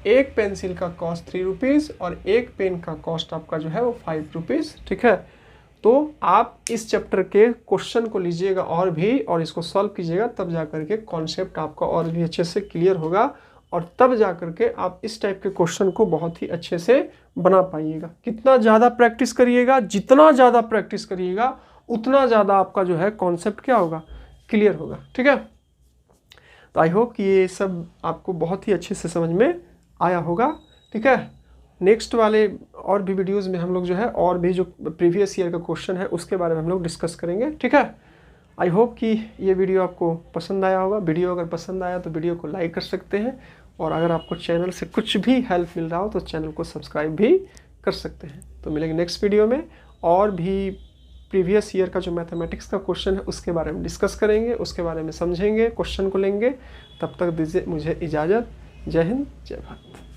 Speaker 1: एक पेंसिल का कॉस्ट 3 रुपीज़, और एक पेन का कॉस्ट आपका जो है वो 5 रुपीज़, ठीक है। तो आप इस चैप्टर के क्वेश्चन को लीजिएगा और भी, और इसको सॉल्व कीजिएगा, तब जा करके कॉन्सेप्ट आपका और भी अच्छे से क्लियर होगा, और तब जा करके आप इस टाइप के क्वेश्चन को बहुत ही अच्छे से बना पाइएगा। कितना ज़्यादा प्रैक्टिस करिएगा, जितना ज़्यादा प्रैक्टिस करिएगा उतना ज़्यादा आपका जो है कॉन्सेप्ट क्या होगा, क्लियर होगा, ठीक है। तो आई होप कि ये सब आपको बहुत ही अच्छे से समझ में आया होगा, ठीक है। नेक्स्ट वाले और भी वीडियोस में हम लोग जो है और भी जो प्रीवियस ईयर का क्वेश्चन है उसके बारे में हम लोग डिस्कस करेंगे, ठीक है। आई होप कि ये वीडियो आपको पसंद आया होगा। वीडियो अगर पसंद आया तो वीडियो को लाइक कर सकते हैं, और अगर आपको चैनल से कुछ भी हेल्प मिल रहा हो तो चैनल को सब्सक्राइब भी कर सकते हैं। तो मिलेंगे नेक्स्ट वीडियो में, और भी प्रीवियस ईयर का जो मैथमेटिक्स का क्वेश्चन है उसके बारे में डिस्कस करेंगे, उसके बारे में समझेंगे, क्वेश्चन को लेंगे। तब तक दीजिए मुझे इजाज़त। जय हिंद, जय भारत।